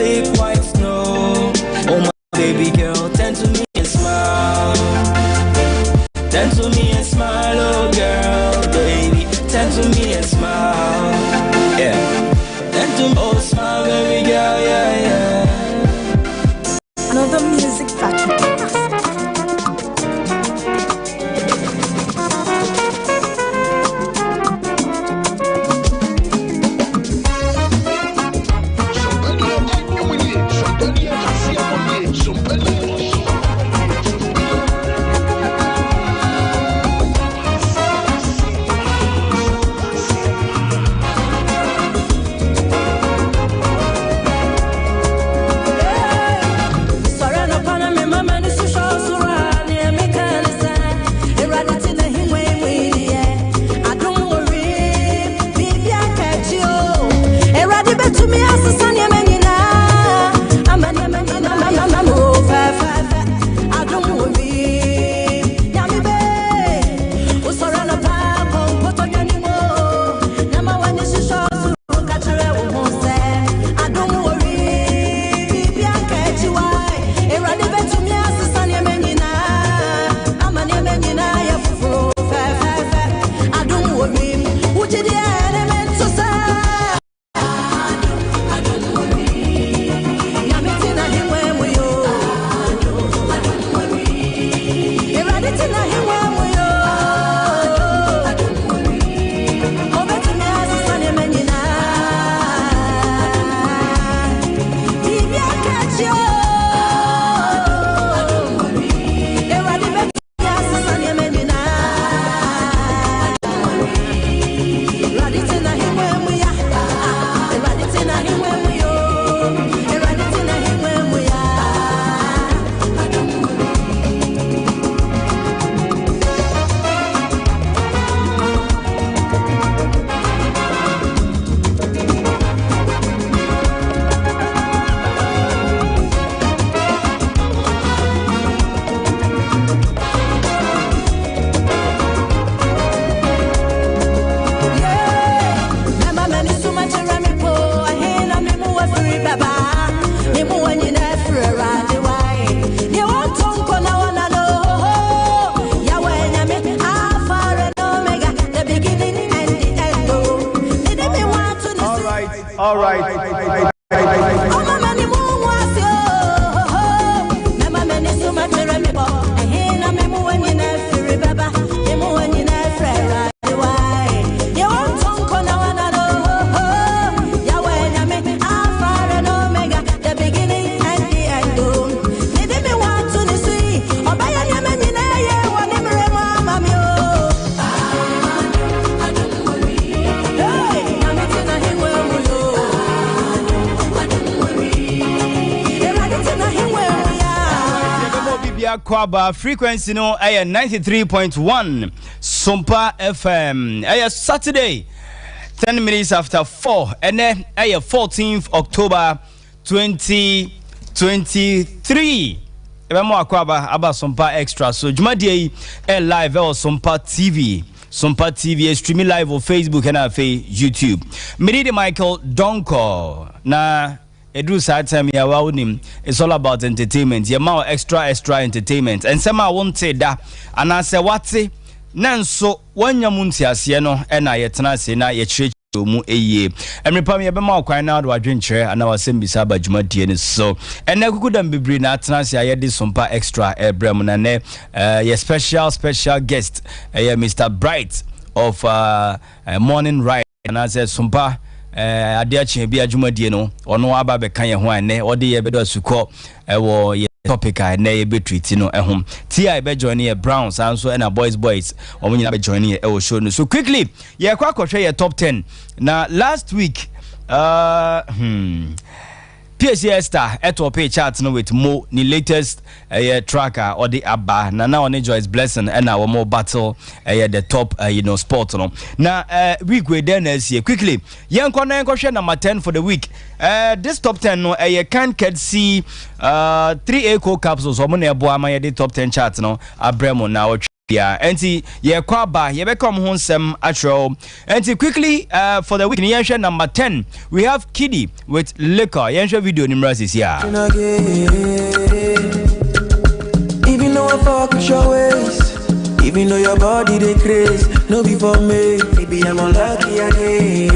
thick white snow. Oh my baby girl, turn to me and smile. Turn to me and smile, oh girl, baby. Turn to me and smile. Yeah. Turn to me, oh smile, baby girl, yeah, yeah. Another music factory. All right. Kwaba frequency no 93.1 Sompa FM. Saturday 10 minutes after 4 and then 14th October 2023. Ebemo Kwaba aba Sompa extra. So Jumadie live on Sompa TV. Sompa TV is streaming live on Facebook and YouTube. Miridi Michael Donko na Edu Satam ya waunim. It's all about entertainment. Yama extra entertainment. And sama won't say that. And I say what's Nanso wanya munti asieno ena yetena se na yechire mu eye. Emrepam ye bema okwan na do adwenkyere ana wasem bisa ba dwumadie ne so. Ena kukudam bibri na atena se ayede Sompa extra ebrem na ne ye special guest Mr. Bright of Morning Ride. And I said Sompa adiachi bi adwumadie no ono aba be kan ye ho ane ode ye bedo asuko wo ye topic na ye be treat no ehom ti be join ye Browns and so na boys omo nyina be join ye e show no. So quickly ye kwa kwhwe ye top 10 na last week PSC Star top chart no with Mo ni latest tracker or the Abba na now on Joyce Blessing and our more battle the top sport no na week we then see quickly yen kona yen number 10 for the week. This top 10 no can see 3 eco capsules omo na ebo ama the top 10 chart no abremo na Yeah, auntie, yeah, kwaba, yeah, become honsem atro. Auntie, quickly, for the week, Yansha number 10, we have Kiddy with liquor. Yansha video Nimrasis, yeah. Even though I fuck with your ways, even though your body they craze, no be for me, maybe I'm unlucky again.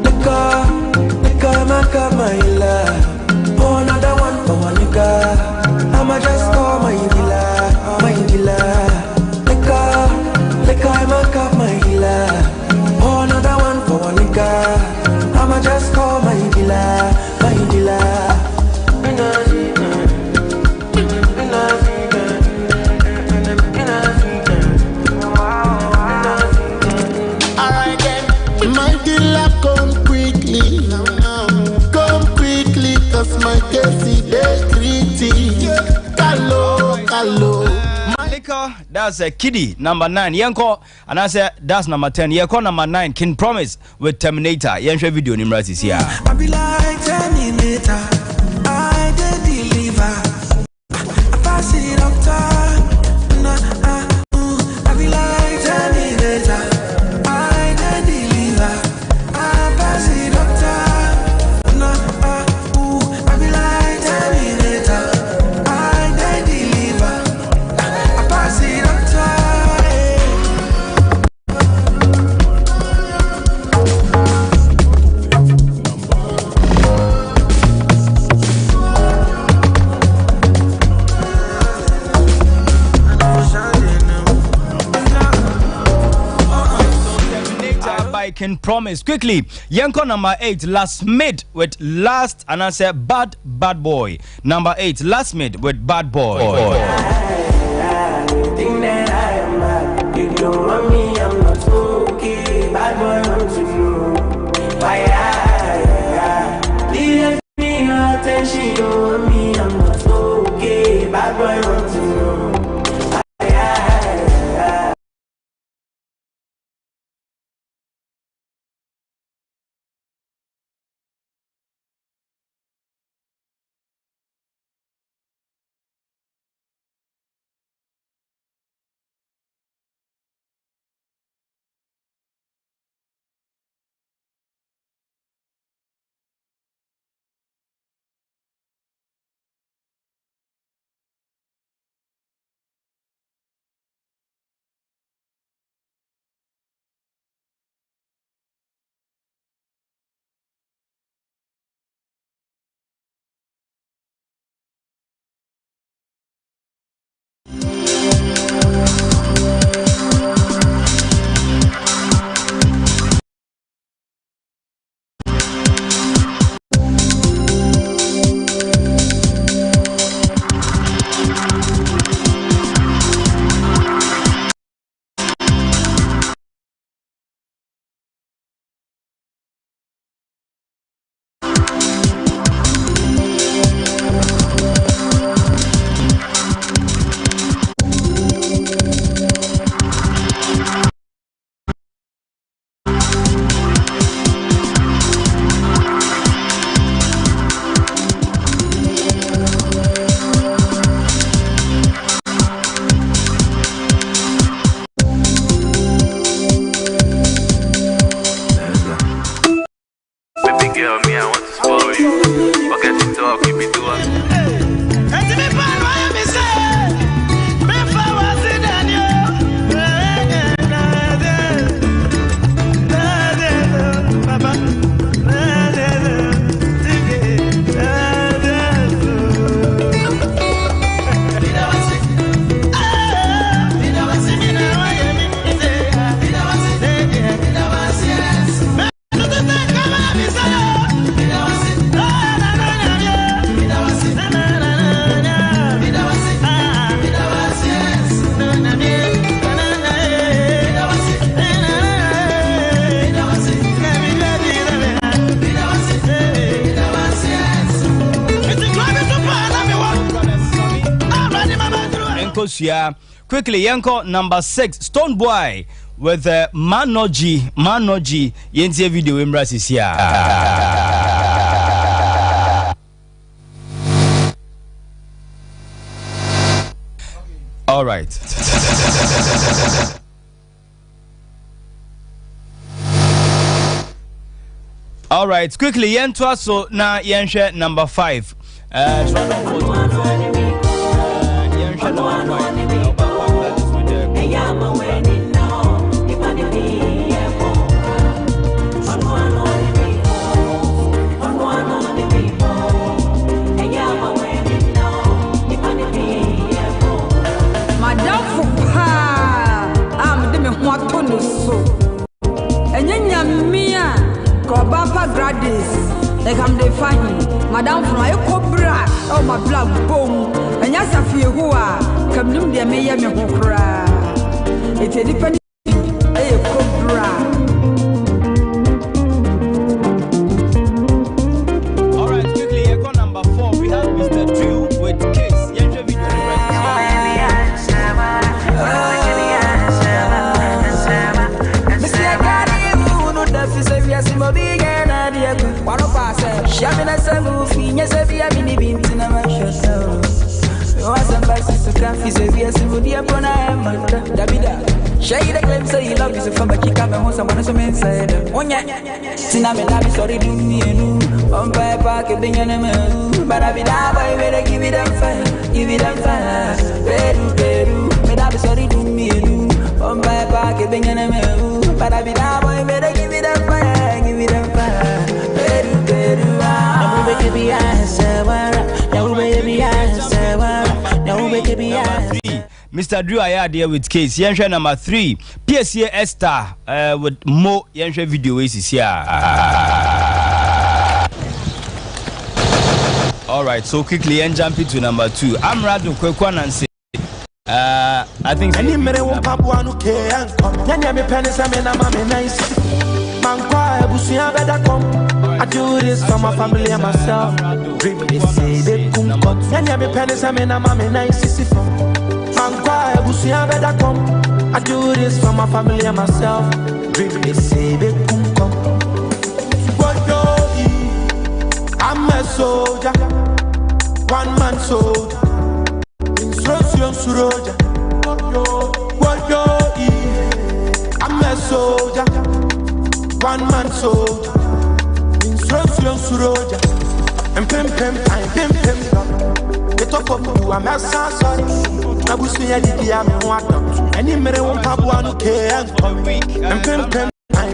Liquor, my love, oh, another one for one nigga. I'ma just call my dealer, my dealer. Liquor, I'ma cup my dealer. Oh, another one for one nigga. I'ma just call my dealer, my dealer. Alright then, my dealer come quickly, cause my case is gritty. Hello. Liquor, that's a Kiddy number 9. Yanko, and I said that's number 10. Yanko number 9. Can Promise with Terminator. Yansha video Nimrasis, yeah. I be like Terminator, I did deliver. I pass it up time. I be like Terminator, I did deliver. I pass it up time. I be like Terminator, I did deliver. I pass it up time. Can Promise quickly. Yanko number 8, Last Mid with Last, and I said Bad Boy. Number 8, Last Mid with Bad Boy. Think that I am bad. You don't want me, I'm not okay. Bad boy, want to know why I leave me attention. You don't want me, I'm not okay. Bad boy, want to know. Quickly, Yanko number 6, Stone Boy with Manoji. Yentie video Embraces here. All right. All right, quickly, yen to us so now yen share number 5. Like I'm defining, Madame from my cobra, oh my blood boom, and yes, I feel who are come to the mayor who cry. It's a dependent cobra. All right, quickly, I got number 4. We have Mr. Drew with Case. Shamina Samufi, yes, I be a mini bint in a masha. Was a basis to craft is a VS with the Apona, Davida. Shade the claim say he loves you from a kick and home, someone some inside. Oh, yeah, Sinamela, sorry, do me a new on by a park, a big animal. But I be that boy, better give it up fire, give it up fire. Peru, but I be sorry, do me a new on by a park, a big animal. But I be that boy, better give it up fire, give it up fire. Mr. Drew Ayade with Case. Yensha number 3. PSA Esther with Mo Yensha video is here. All right, so quickly and jump into number 2. I'm Radu Kwekwan and say I think any mere won papua no ke ankom nyanya me penny say me na mama nice man kwa ebusia beda kom. I do this for my family and myself. Dream this say they come nyanya me penny say me na mama nice sifo man kwa ebusia beda kom. I do this for my family and myself. Dream this say they come I'm a soldier, one man soldier. Instruction soldier. I'm a soldier, one man soldier. Instruction soldier. And pim, the top of you, I'm a sorry. I was saying, I'm a any mere one Papua no care. And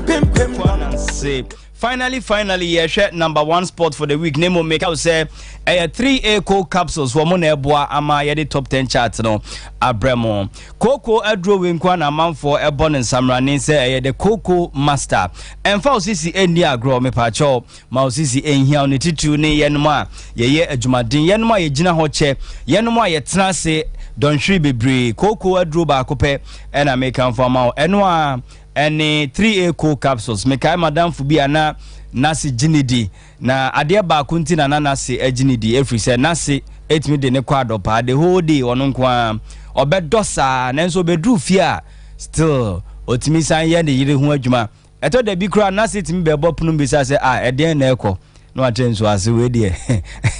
pim, say. Finally, yeah, share number 1 spot for the week. Nemo make I would say 3A cold capsules for Moneboa ama the top 10 charts no Abremo. Coco Adro Winkwana man for a bon and Samranin say the Coco Master. And for Sisi India grow me pacho, Mausisi in here on the titu ne Yenma, ye a Jumadin, Yenma ye Jina Hoche, Yenma ye Trase, Don Shri Bibri, Coco Adro Bacope, and I make come for Mao Enwa. Any 3A cold capsules. Mekai madam fubi ana nasi jinidi na adia ba kunti na nasi jinidi every say nasi 8 me de ne kwado pa the whole day ono kwa obedosa nanso bedru fia still otimi san ye ne yire hu adwuma eto da bi kura nasi timi be bopunu bi say eden na ekọ no atenso ase we de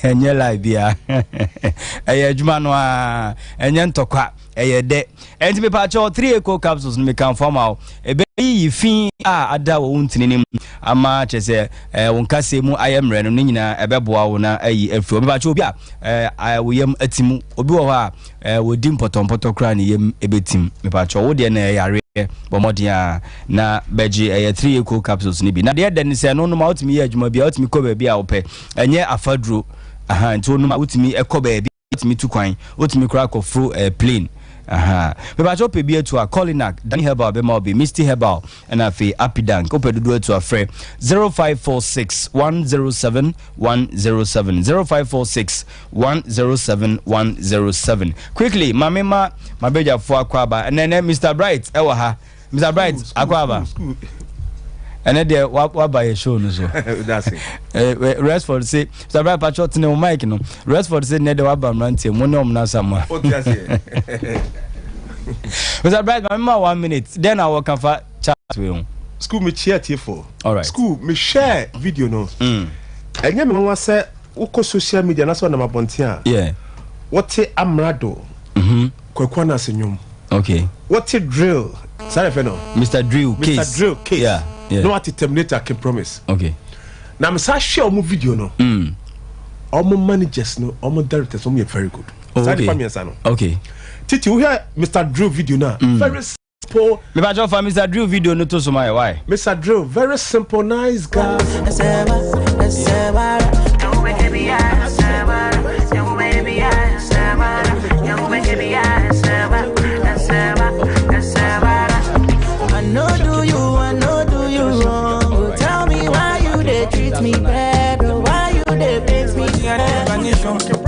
enye live bia eye adwuma no a enye ntokwa eye de enti me pa cho 3 eco capsules me kan form out ebe yi fin ada wo ntini ama chese wonka semu ayemre no nyina ebeboa wo na ayi afro me pa cho obi wo yam atimu obi wo ha wo di mpotompoto kra ne yam ebetim me pa cho wo de na yare bomodia na beji 3 eco capsules ni bi na de den se no no ma utimi ye adwuma bia utimi ko ba bia wo pe enye afaduro nti no ma utimi ekọ ba bia utimi tukwan utimi kra ko fro plane me ba cho pe bia to a Colinac Danny Herbal be ma be Misty Herbal and afi Apidank ko pe do to a free 0546 107 107 0546 107 107 quickly mamema mabeja fo akwaba and then Mr. Bright ewa ha Mr. Bright akwaba and then what buy a show no so that's it Restford say Mr. Bright patcho tene o mic no Restford say ne de wa ba mrantie mo no na samwa what that's it Mr. Bright mamema 1 minute then I will come for chat we school me share for all right school me share video no enye me wan say uko social media na so na mabontia yeah what amrado Kwekwana senyum. Okay. What a drill. Sorry for no. Mr. Drill case. Mr. Drill case. Yeah. No what Terminator can promise. Okay. Now I'm say share my video no. All my managers no, all my directors are very good. Okay. Titi, we hear Mr. Drill video now. Very simple. Me ba for Mr. Drill video no to so my why? Mr. Drill, very simple, nice guy. I know do you wrong. Tell me why you they treat me bad, or why you they make me sad.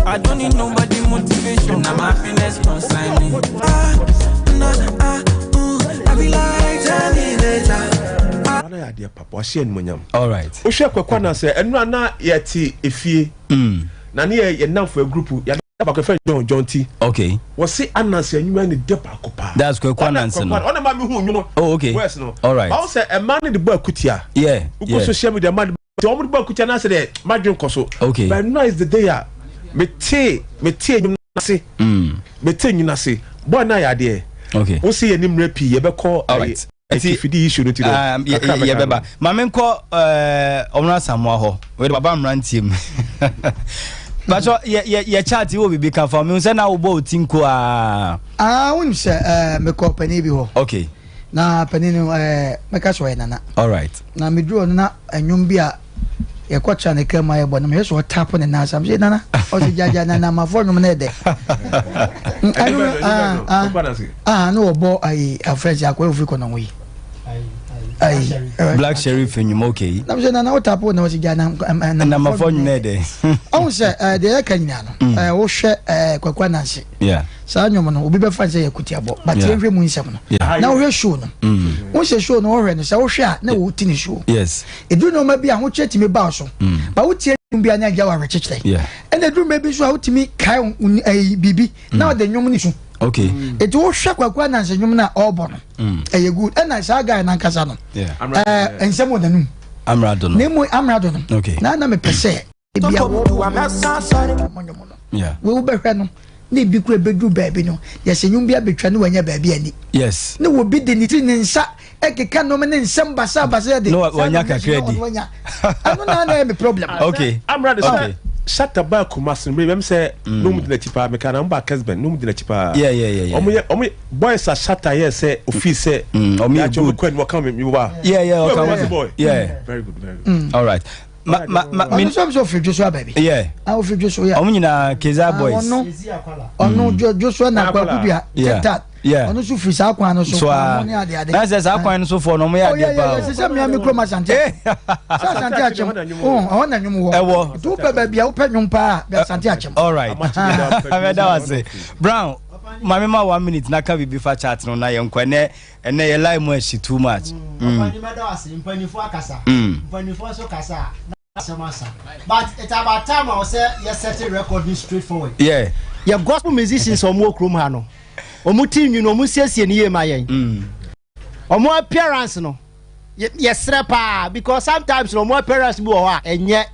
I don't need nobody motivation. I'm happiness consigning. I be like, tell me later. All right. O share Kwekwana say enu na yeti efie. Na ne ye nam for a group ya ba ko John T. Okay. Was say ananse anwuma ni de pa kopa. That's Kwekwana no. Ona ma me hu nwuno. Oh, okay. West no. All right. I say a man in the boy kutia. Yeah. Uko social media man the omo boy kutia na say the madwin koso. Okay. But now is the day ya me te nwuna se. Me te nwuna se. Boy na ya de. Okay. O say enim rapi ye be call. All right. Fidi issue no ti do. Yeah, beba. Ma me nko omra samwa ho. We de baba mrantiem. But ye chat wo bibi kan for me say na wo bo tinko won say me ko pani bi ho. Okay. Na pani no me ka so nana. All right. Na me duro na anwum bi a ye ko cha ne kama ye bo na me so tap ne na sam say nana o se jaja nana ma for nwum na de. No obo ai afresh akwa ofi ko na wi. Black Sheriff in okay. I'm saying na tap na o se jaja na ma for nwum na de. I say de ka nya no. Wo hwe Kwekwana nse. Yeah. Sa nyom no obi be fa say yakutiabo but ye hwe mu nsem no na wo hwe show no wo hwe show no wo hwe no sa wo hwe a na wo tini show yes edu no ma bi a ho chetimi ba so ba wo tie bi anya gya wa recheche yeah and edu ma bi so a wo timi kai bibi na wo de nyom ni so okay edu wo hwe Kwekwana nse nyom na obo no eye good and na sa guy na nkasa no ensem wo danum amrado no nemo amrado no okay na me pese bia wo yeah we wo be hwe no na bi kura bedu baabi no yes nyum bia betwa ne wanya baabi ani yes ne wo bi de ni tri ne nsa ekeka no me ne nsam basa de no wanya ka credit ano na me problem okay I'm ready okay shut the back kumasin me say no mu de tipa me kana mba kasben no mu de tipa yeah omo boys are shut here say office say omo good kwen wo come me wa yeah boy yeah very good all right me so free Joshua baby yeah I free Joshua yeah omo nyina Keza boys ono Joshua na kwa kudua yeah ono so free sa kwa no so money ade na say sa kwa no so for no mo ya de ba say me am kro ma sante sa sante achem oh na nyum wo ewo tu pe baby a wo pe nyum pa be sante achem all right that was it Brown mama ma 1 minute na ka bibi fa chat no na ye nkwane ene ye lie mo she too much mpanifo akasa mpanifo so kasa but it's about time I say you set a record straightforward yeah your gospel musicians omo krom ha no omo tinwi no omo siesie ne ye ma yen omo appearance no yes repa because sometimes no omo appearance bi o ha enye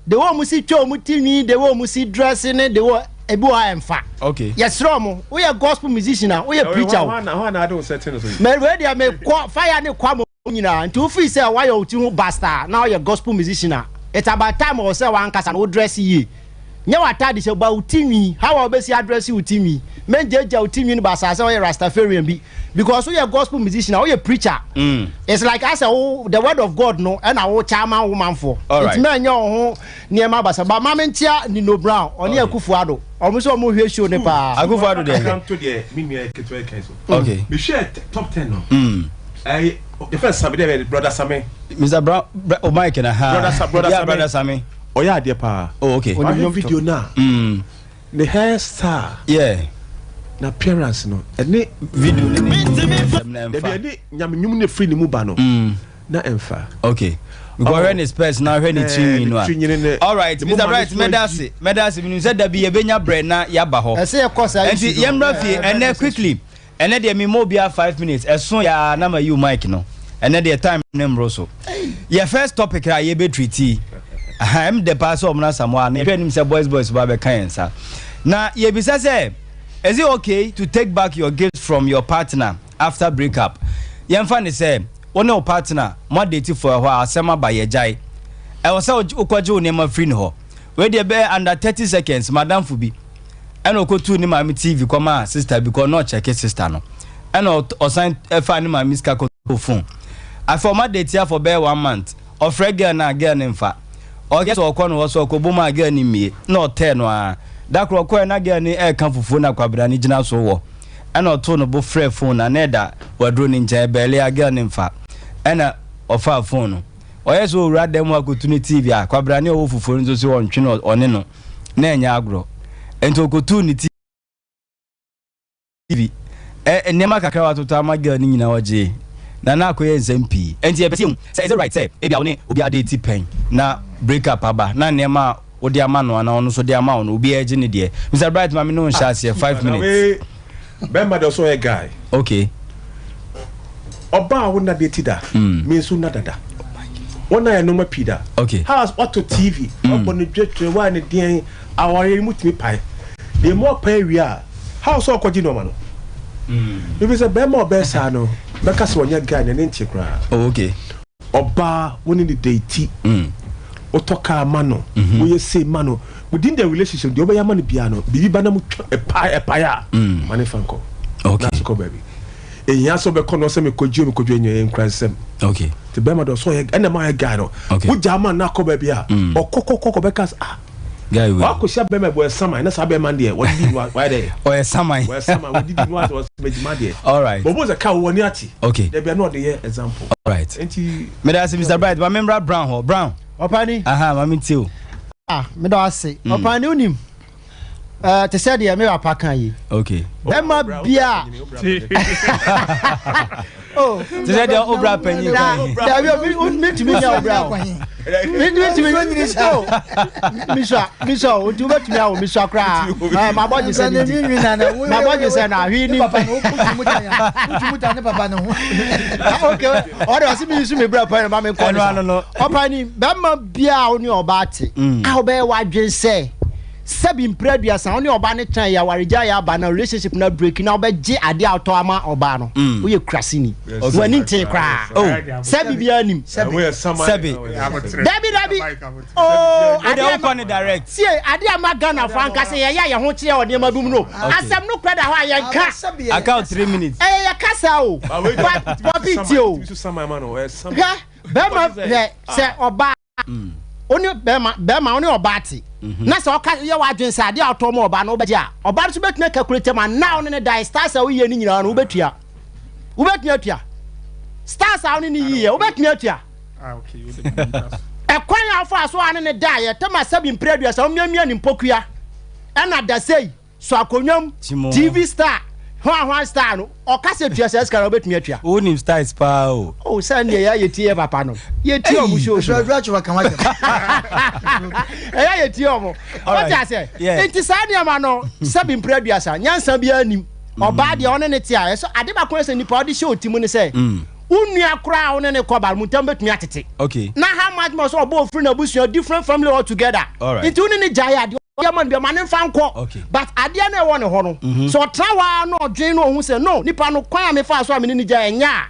the way omo si twa omo tinwi the way omo si dressing the way ebi o ha emfa okay yes romo we are gospel musician we are preacher I don't setting so me ready me fire ne kwa nyina nti ofi say why you ti hu basta now you gospel musician it's about time o say wan kasa no dress ye nya watade se ba utimi how obesi address utimi menjeja utimi ni basa say you Rastafarian bi because we are gospel musician we are preacher it's like I say the word of God no and I chairman woman for it's me nya ho niema basa ba mamentia ni no Brown oni Akufuado omo so omo hwe show ne pa Akufuado de come to the me ketwe kenso okay me share top 10 no the first Saturday brother Sammy Mr. Brown o Mike na ha brother Sammy oh yeah dear pa oh okay on your video now the hairstyle yeah na appearance no any video the nyam ne free ni mu ba no na emfa okay because when is person now when it no all right Mr. Bright medasi you said that be e benya bread na ya ba ho I say course I see yemra fie and quickly and then me mo bia 5 minutes eson ya na ma you mic no and then the time nembro so your first topic ra ye be treaty I'm the pastor of Nasamwa. If you say boys ba be kan sa. Na ye bisa say Is it okay to take back your gifts from your partner after breakup? Yemfa say, one no partner, more dating for a while, sema by your jai. I was out ukwajo nema free no. Where they bear under 30 seconds, Madam Fubi. And oko tu ni mami TV koma sister because not check sister no. And or sign find my miss kako phone. I for my date here for bear 1 month. Or frag girl na girl nimfa. Or guess or kono was or kobuma girl ni me. No 10 wa. That ko na girl ni e kan fufu na kwabra ni gina so wo. And or to no bo free phone na neda wadro ni nche bele a girl nimfa. And ofa phone. Or yes o rad dem wakutu TV a kwabra ni o fufu nzo so ontwe no one no. Na enya agro. Ento kotu ni TV. Nema kakra watoto amagirl ni nyina waje. Na akoye SMP. Enti e pese say is it right say e bia one obi adate pen na break up aba na nema odi ama no na ono so di ama ono obi eje ne de. Mr. Bright mami no nshas here 5 minutes. Bemba dey so a guy. Okay. Oba wona date da. Me so na dada. Wona ya no ma pida. Okay. House auto TV. Obo no dwetwe wa ne den aware mutimi pai. The more pay we are. House okwaji no ma no. Maybe say bema obesa no. Beka se wonya guy na nti kra. Oh, okay. Oba woni the date. Otoka mano. We say mano. Within the relationship, the oba mano bia no. Bibi bana mu epa ya. Mane fanko. Okay. That's ko baby. Eya so be kono se me kodju enye enkransem. Okay. The bema do so ye ena ma guy no. Wo jama na ko baby a. Okokoko beka guy we. Wa ko sia bema boy saman na sa bema de. What did why there? Oh, saman. Well, saman we did what was mejima de. All right. But was a cow woni ati. Okay. There be no the example. All right. Enti me da say Mr. Bright, but member Brown ho. Brown. Opani. Mami tio. Me do ase. Opani unim. Te said ya me apa kan yi. Okay. Bema bia. Oh, te said ya obra penyi. Da me to me ya obra. Misha, o tu bet me o misha kra. My body say my body say na hwi ni papa no. Okay, o do asi mi su me bra pa ma me ko no. Opani bema bia oni obate. A obe wadwen say Sebi impredua sa oni oba ne tan ya wareja ya ba na relationship na break na obegye ade auto ama oba no wo ye krasini wani ntin kra sebi bia nim sebi dabi oh ade o ne direct see ade ama Ghana franka se ya ho kire o de mabum no asem no kreda ho ayanka account 3 minutes ya kasa o papi ti o bema se oba oni bema oni obati na so ka ye wadwen sa de auto mo oba no obaje a oba so betuna calculate ma now ne die stars a wo ye ni nyina no obetua tua stars a oni ni ye obetua tua okay e kwan afa so ane ne die tema sabi impredua sa omiamia ni mpokua na da sei so akonwam TV star One star no o ka se tua se skara obetua tua o nim stars pa o sa ne ya ye tie papa no ye tie o mu show so wa kan wa ye tie o mo o ja se enti sa ne ma no sabi impredua sa nyansa bia nim oba de one ne tia so ade ba kon se nipa o de show timu ne se unua kra one ne ko bal mutam betumi atete okay na how much more so obo free na busu different family all together enti uni ne jaya de man be man fan ko but ade na e won ho no so trawa no dwen no hu se no nipa no kwan me fa so am ni jaya nya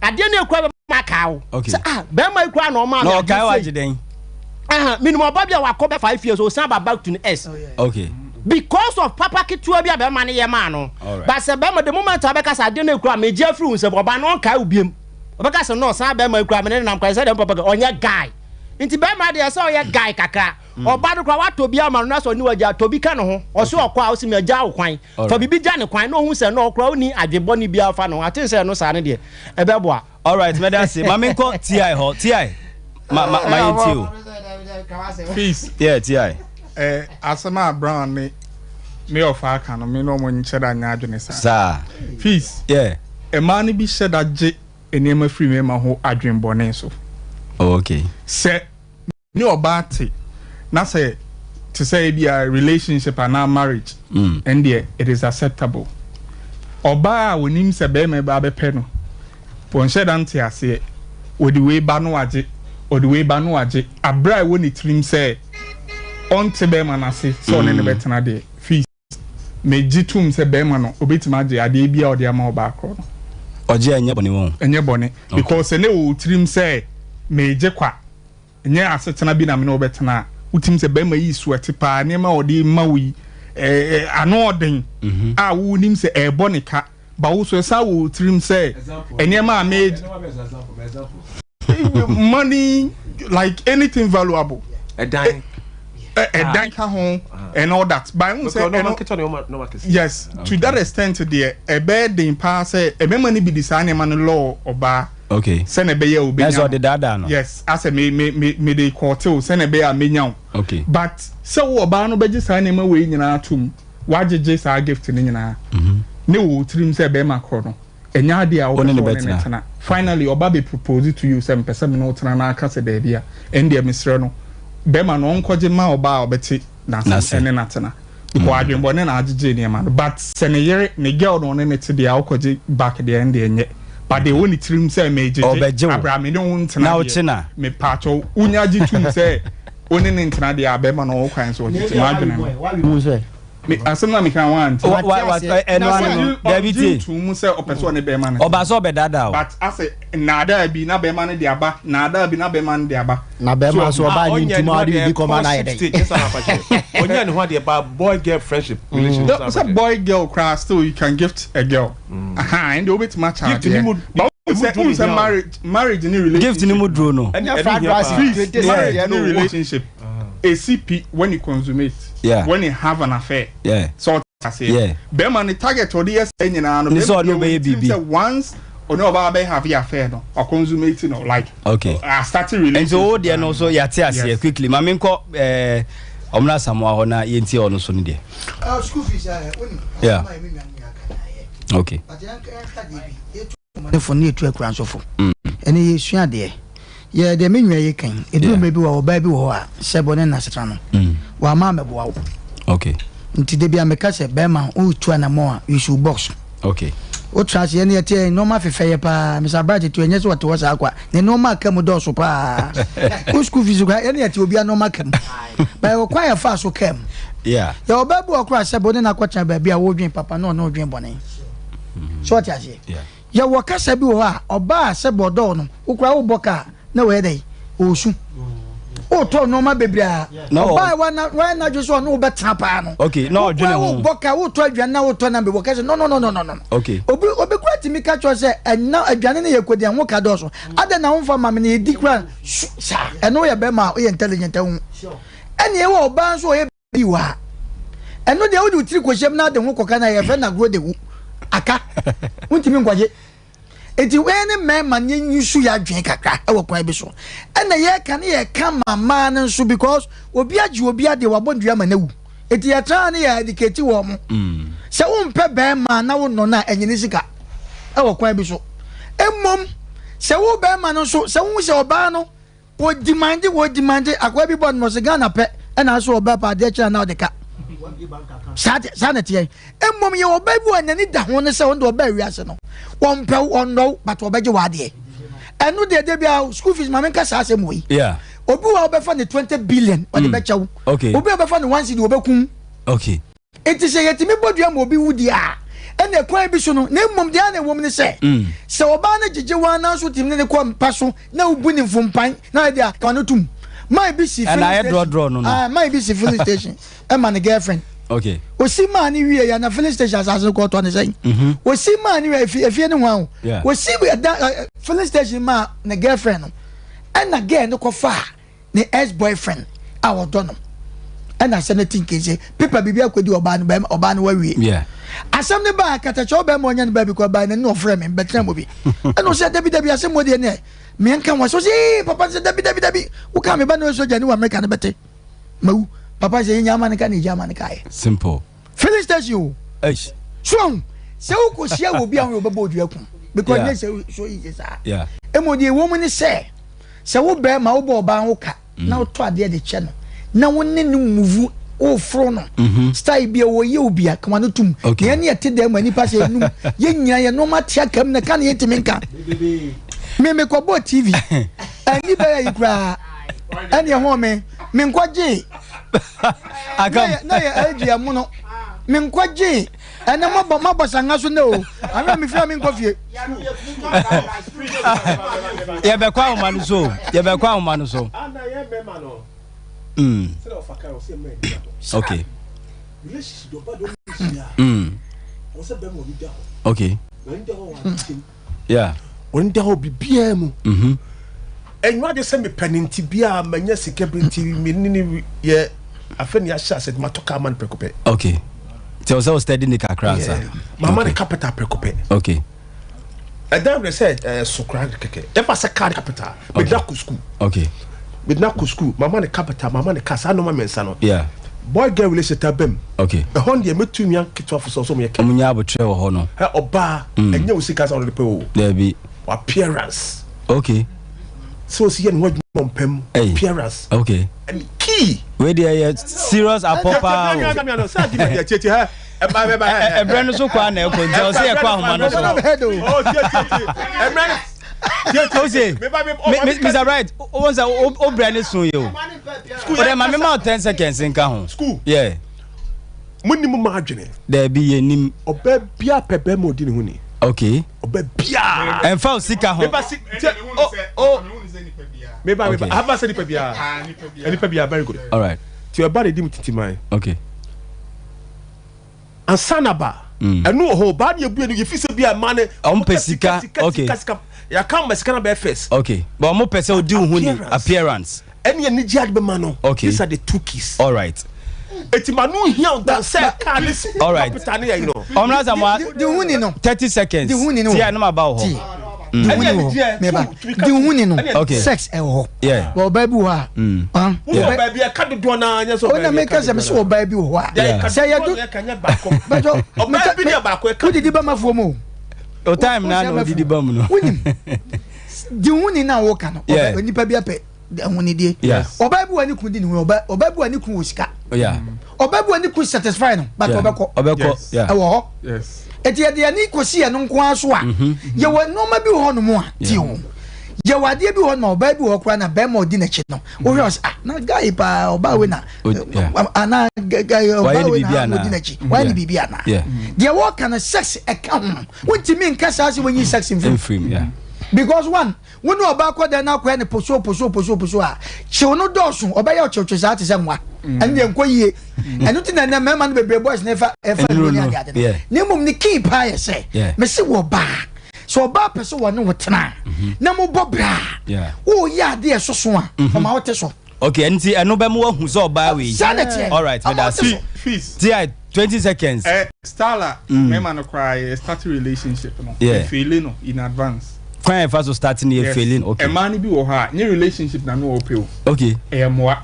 ade na ekwa be makao say be ma ekwa no ma no kai wa jiden minimum babia wa ko be 5 years o san back to the S okay because of papa ketua bia be man ye ma no but se be ma the moment abeka sa ade na ekwa me gia free se boba no kai obiem obeka se no san be ma ekwa me na kwai se dem papa onye guy nti be ma de se oye guy kakra oba do kwa wato bia ma no so ni waja to bi ka no ho o se okwa o se me ja wo kwan fa bibi ja ne kwan no hu se no okra oni adwebo ni bia fa no atin se no sa ne de e be boa all right me da say mama ko ti ho ti ma yentio peace yeah ti asama brown ni me of aka no me no mo ncheda nya adwene sa peace yeah e man bi sheda je enema free me ma ho adwenbone so okay se ni obate na say to say be a relationship and a marriage and there it is acceptable oba wonim se be me ba be pe no won sheda nte ase odi we ba no age abra woni trim say on te be manase so ne betena de feast me jitum se bema no obetima je ade bia ode ama obaako no oje enye bone won enye bone because ene wo trim se me je kwa enye asetena bi na me no obetena utim se bema yi suete pa ne ma ode mawi anoden a wo nim se bone ka ba wo so sa wo trim se enye ma made money like anything valuable a dime home and all that. But I say yes, to that extent, there a bed in pass a money be designing man law or bar. Okay. Send a bay will be that's what the dada. Yes, as a me the quarter send a bay a minion. Okay. But so about no budget signing away in our tomb. Why did just our gift in our no trim say Bema Corno. And yadia or the finally, or Baby proposed to you 7% no tana cassa de idea and dear Miss Reno. Bema no nkwaje ma oba obeti na ene natena because adwenbone na agege ne ma but seneyere ne girl no ne te dia okwaje back there and enye but they woni trim say mejeje Abraham ne won tena na ochina me pacho unya jitum say oni ne tena dia bema no kwan so ojiti ma adwene me asema me kan want David to mu say opeso ne bema ne oba so be dada but ase nada bi na bema ne dia ba nada bi na bema ne dia ba na bema so oba ni ntuma ade bi come na ide onya ne ho ade ba boy girl friendship relationship so boy girl crash still you can gift a girl and obet match out but it's a marriage in relationship gift ni mudro no relationship a CP when you consummate when you have an affair so I say bema ni target or the nyina no be once or no about have your affair no or consummate no like okay starting relationship and so there no so yate ase quickly mama nko omna samwa ho na yenti ono so ne de school fees yeah okay but for need to a crown so for any yesua de ye de menwa ye kan edu me bi wo ba bi wo a sebone na setra no wa ma me bo okay nti de bia me ka se be ma o tu na mo a you should box okay o trans ye ne tie no ma fefeye pa Mr. Bright to enye so what was akwa ne no ma kam do so pa o school fees ga ye ne tie obi no ma kam ba o kwa ya fa so kam yeah ye oba bu okra sebone na kwacha ba bia wo dwen papa no no dwen bone so what ya say yeah ye wo kasa bi wo a oba sebodo no ukra wo boka na we dey osu o to no ma bebria no buy one na just one no better pa no okay no adwene wo boka wo to adwane na wo to na be boka no okay obi kura ti mi ka cho se na adwane na yekodi an wo ka do so ada na wo fa ma me na edi kura sa eno ye be ma o ye intelligent hu ene ye wo ba so ye bi wa eno de wo di tiri ko shem na de ho koka na ye fe na gro de wu aka untimi nkwaje eti wene mema nyinsu ya dwen kakra e wo kwan bi so ena ye ka ne ye ka mama ne so because obi agi obi ade wabondua ma na wu eti ya tra ne ya educate wo mo se wo mpe be ma na wo no na enyini sika e wo kwan bi so emmom se wo be ma no so se wo se oba no wo demand akwa bi bon mo se Ghana pe ena so oba pa de kira na de ka sanity emmom ye oba bi wanani da ho ne se wo do oba wiase no one pe on no but obeje wade enu de bia school fees ma menka sa asem we yeah obi wa obefa ne 20 billion o de becha wo okay obi obefa ne 1 cedi obekun okay enti se yetimi bodua ma obi wudi a ene kwan bi so no na mmom de ana wom ne se se oba na gige wa na so tim ne ko mpa so na ubu ni mfumpan na de ka no tum my bi si draw no my bi si filling station e ma ne girlfriend okay osi man ni wie ya na filling station asase ko to ne say osi man ni efie ne ho osi filling station ma na girlfriend no and na girl no ko fa ne ex boyfriend awo do no and na say think say people bibia akodi oba no wa wie yeah asem ne ba katacho be mo nya ne ba bi ko ba ne no frame me betra mo bi and o say dabi asem mo de ne me nka wa so say papa say dabi wo ka me ba no so jani wa America ne bete mawu papa say nyama ne ka ne jama ne kai simple filling station eish strong se wo ko sia wo bi an wo bebo odua ku because ne say so easy sa yeah emodi wo mu ne se wo be ma wo bo ba wo ka na wo to ade de che no na wo ne no move o fro no style bi wo ye obi akama no tum ne ne yete de ma nipa se num ye nyina ye no ma tia kam na ka ne yete menka me ko bo TV ani ba ya ikra ani ho me nkwaje akam na ye agi amu no me nkwaje ene mo bosanga so no ana me fia me nkofie ye be kwa umanu so ana ye mema no say of aka o say me okay relationship do bad o o say be mo bi da okay when da ho wa yeah when da ho bibia mu enwa de say me paninti bia manya security me ni ye afeni asha said matoka man prekope okay tell us steady ni kakra sa mama the capital prekope okay and then they said sukran keke e pass card capital me da ku school okay me da ku school mama the capital mama the kasa no mensa no yeah boy girl relationship bem okay e hon de metumi an kitwa for so me omunya abotre wo ho no he oba enye wo sika sa on the pe o there be appearance okay so see you what mompem appearance okay and key we dey serious apopa Ebrano so kwa na ekwo nje o se ekwa homa no so Mr. Right once o brand so ye o o ma me ma 10 seconds nka ho school yeah munnim ma adwene there be yenim oba bia pebe mo di ne hu ni okay oba bia enfa o sika ho meba haba se ni pebia ni pebia very good all right ti oba de dim titimai okay ansanaba enu ho ba de ebu enu ye fi se bia mane on pesika okay ya come mesika na be first okay but mo pese o di hu ni appearance eni ni jiad be mano okay these are the two keys all right etimanu here dan say car this all right you know omraza mo the hu ni no 30 seconds the hu ni no ti anu ma ba ho the hu ni no okay sex e ho yeah well baby wa wo baby e ka dodo na anya so ona make us say baby wa say ya do kanya ba ko bejo baby ni ba ko e ka didi ba mafo mo o time na no didi ba mu no the hu ni na wo ka no nipa bia pe ehuni die obabu wani kun di ni obabu wani kun osika yeah obabu wani kun satisfy no but obeko yeah ewo yes eti ye ni kosi ye no nko aso a ye wa no ma bi ho no mo a ti ho ye wa de bi ho no obabu ho kra na be ma odi na chi no o hwe na guy pa obawe na ana guy obawe na odi na chi wani bibia na de wo kana sex e ka ho wonti nka sa se woni sex in film yeah because one when oba kwa da na kwa ne poso a chiwo no dosun oba ya chiwo sa ate se nwa ande enko yie enu ti na na mema no bebre boys never ever ni ade ni mum ni keep high say me se wo ba so oba pese wo ne wotena na mo bobra wo ya de soso a o ma wote so okay enti enu be mo hu so oba we all right with that fees ti 20 seconds Starla mema no cry start relationship no feeling no in advance when first starting here failing okay a man bi wo ha ni relationship na no opeo okay moa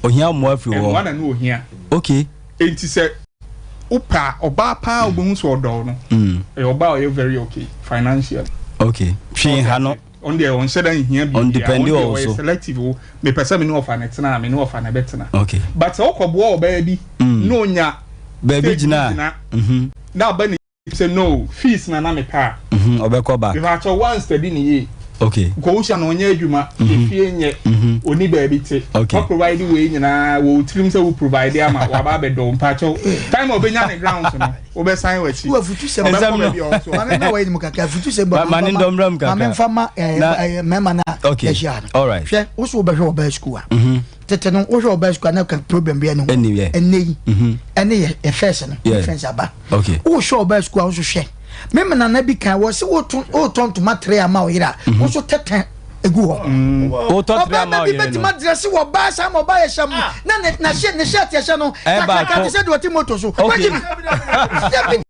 ohia moa fi wo na no ohia okay enti se upa oba pa obohu so odo no oba o very okay financially okay twi ha no on there on said hia bi on depend also selective me person me no offer na tena me no offer na betena okay but okobo oba bi no nya baby jina na ba ni say no fees na me pa obeko ba if I one steady ni ye okay go sha no nya adwuma efie nye oni ba bi te okay provide we nyina wo trim say we provide ama wa ba be do mpa cho time obenya ne ground no obe sign wa chi wo futu se ma na wa ni mukaka futu se ba ma ni ndomram kaka ma mfama mema na okay all right hwe wo so be hwe oba school a tete no wo hwe oba school na kan problem bi ene ene ene e first no friends aba okay wo hwe oba school a wo so hwe mema na bi kan wo se wo ton to matre ama wo yira wo so tete egu ho o to tra ma o yire no ba dress wo ba sa mo ba ye sham na she ne shirt ye she no ka se do ti moto so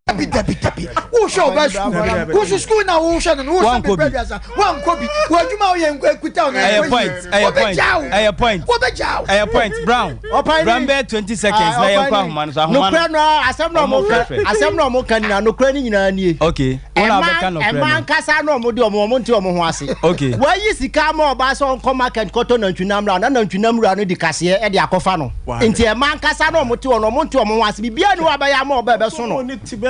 Dabi. Who show best school? Who should school now? Who should no? One copy. Wo adwuma o ye nkuta on. Aye point. Brown be 20 seconds na ye kwa homa so ahoma. No kra no asem no mo kan na no kra ni nyina nie. Okay. Una be kan no kra. E man kasa no mo de mo nti omo ho ase. Okay. Wa yi sika ma oba so nko market koto na ntwinam ra na ntwinam ra no di kase e de akofa no. Nti e man kasa no mo ti omo ho ase bibia ni wa ba ya ma oba be so no.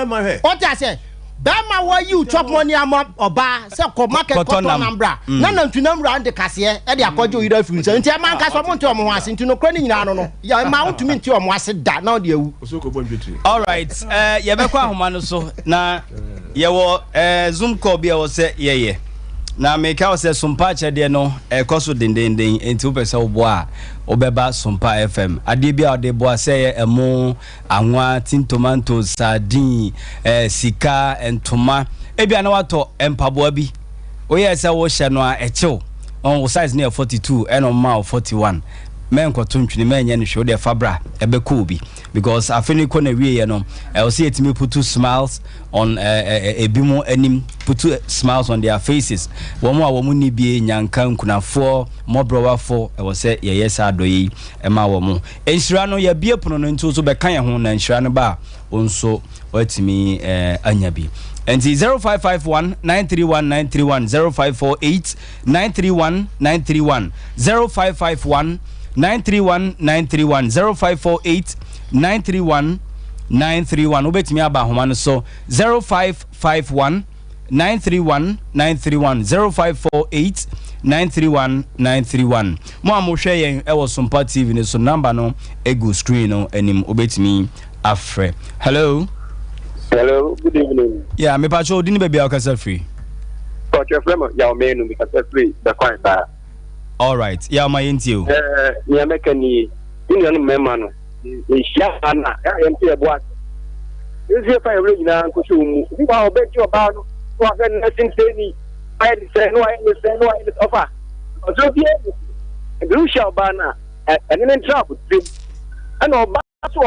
What I say? Bama wa you chop money ama oba say ko market cotton nambra na nantu nambra ande kase e de akojo yira firi nse nti man ka so mo nti omo ase nti no kra ni nyina no ya ma untumi nti omo ase da na de awu all right ye be kwa ahoma no so na ye wo zoom call bia wo se ye na me ka wo se Sompa chede no ekoso dendenden enti wo pese wo bo a obeba Sompa FM ade bia ode bo ase emo anwa tin tomato sardine sika entoma ebia na wato empabo bi oye se wo hye no a echew on wo size near 42 and on ma 41 men kwato ntwini men nye no hwe de fabra ebe cool bi because afeni ko na wie no I see it me put two smiles on ebimo anim put two smiles on their faces womu ni bie nyanka nkunafo mobrowafo I was say yes adoyi ema womu enhira no ya bie pono no ntu so be kan ye ho na enhira no ba onso watimi anya bi and 0551 931 931 0548 931 931 0551 931 931 0548 931 931 obetimi aba homa no so 0551 931 931 0548 931 931 mo amohwe yen ewo Sompa TV ne so number no egu screen no anim obetimi afre. Hello, good evening. Yeah, me pacho dini baby akasa free. Coach Fremo ya omenu mi kasa free the coin ba. All right, yeah, my intio. Ni ameka ni no mema no. Ni sha ana ya mp e boat. Isi fa ere nyina nkoso mu. Bi ba obeji oba no. Wa fe na sinteni. Ai se no ai offer. Ojo bi e bi sha oba na. Eni trap trim. Ana oba so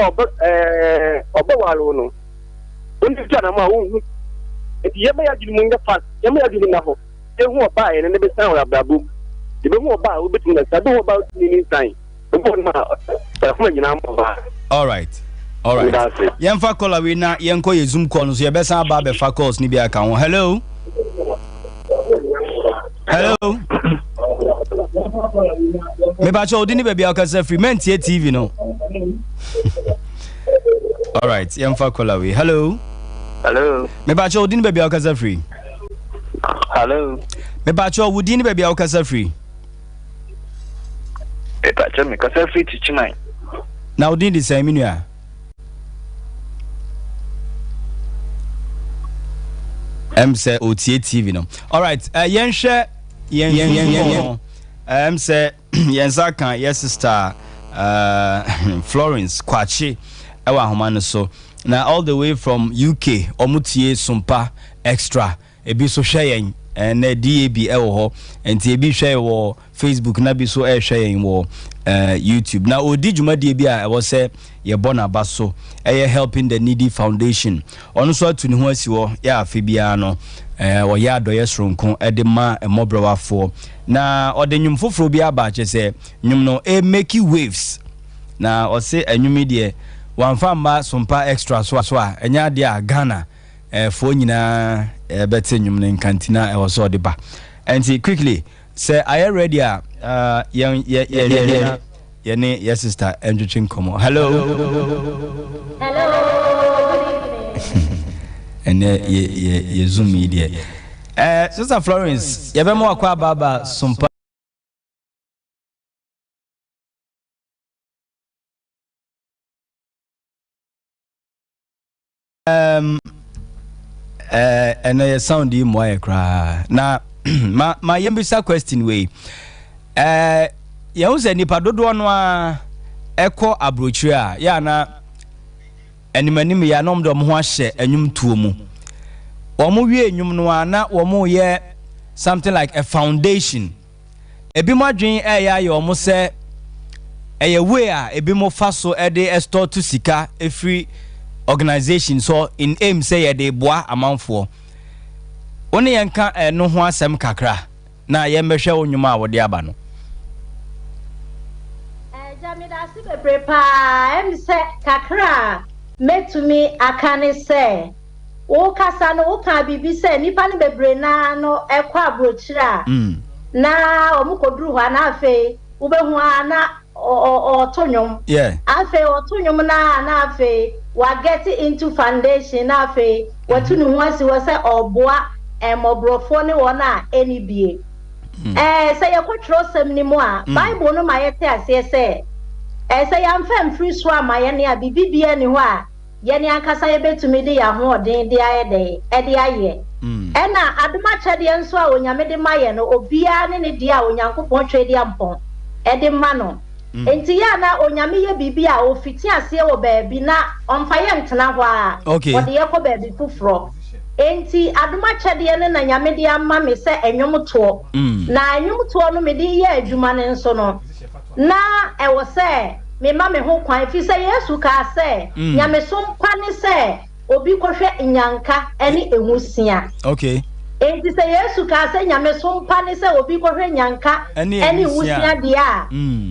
oba walo no. Undi tana ma hu. Eti yema ya gidi munga fast. Yema ya gidi na ho. E hu oba e ne be san wa brabu. The people about who between the shadow about any time. All right. Yemfa call we na yenko ye zoom call so ye be san ba be fa calls ni bi aka won. Hello. Me ba cho odini be aka say free men tie TV no. All right, yemfa call we. Hello. Me ba cho odini be aka say free. Hello. Me ba cho odini be aka say free. Epacha me kasa free teach mine. Now did the same nua. Say OTA TV no. All right, yen share yen say yen zaka yes sister Florence Kwachi ewa homa no so. Now all the way from UK omutie Sompa extra ebi so share yen and DAB ewo ho enti ebi hwe wo Facebook na bi so hwe yen wo YouTube na odi dwumadi bi a ewo se ye bona baso helping the needy foundation ono so atu ne ho asi wo ya afi bia no wo ya adoye sronko de ma emobrawafo na ode nwum foforo bi aba che se nwum no make waves na o se anwumi de wanfa ma Sompa extra so a enya de a Ghana fo nyina bete nyum ne kantina was so de ba and quickly say are you ready your sister Andrew Komo. Hello and ye zoom media sister Florence you be mo akwa baba Sompa and I sound him why cry. Now, my yembisa question way. You say nipa dodo no echo abrochia ya na animanim ya nom do mo ho ahye enwum tuo mu. Omo wie enwum no na omo ye something like a foundation. Ebi mo adwen ya omo se eye way a ebi mo fa so e de store to sika every organization so in aim say they boa amanfo oni yanka no ho asem kakra na ye mehwe onwuma wode aba no jamida si bebre pa em se kakra metumi akane se wo kasa no wo ka bibi se nipa ne bebre na no ekwa abrochira na omukoduru ho na afe wo be ho ana o tonyom yeah afe o tonyom na afe wa get into foundation na fe watu no ho asi wo se oboa mobrofo ne wona eni bie say yakotro sem ni mu a Bible no ma yete ase say say yamfa mfiri so amaye ne a bibibia ni ho a ye ne ankasa ye betumi de ya ho odin de aye de e de aye ena adoma chede nso a onyame de maye no obia ne ne de a onyankopon twede ampon e de ma no enti ya na onyame ye bibia ofiti ase wo baabi na onfa ye ntena ho a ode ye ko baabi fufuro enti adoma chede ne na nyame de amma me se enwomto na enwomto no me de ye adwuma ne nso no na e wo se me ma me ho kwan fi se Yesu ka se nyame so mpa ne se obi kohwe nyanka ene ehusia enti se Yesu ka se nyame so mpa ne se obi kohwe nyanka ene ehusia dia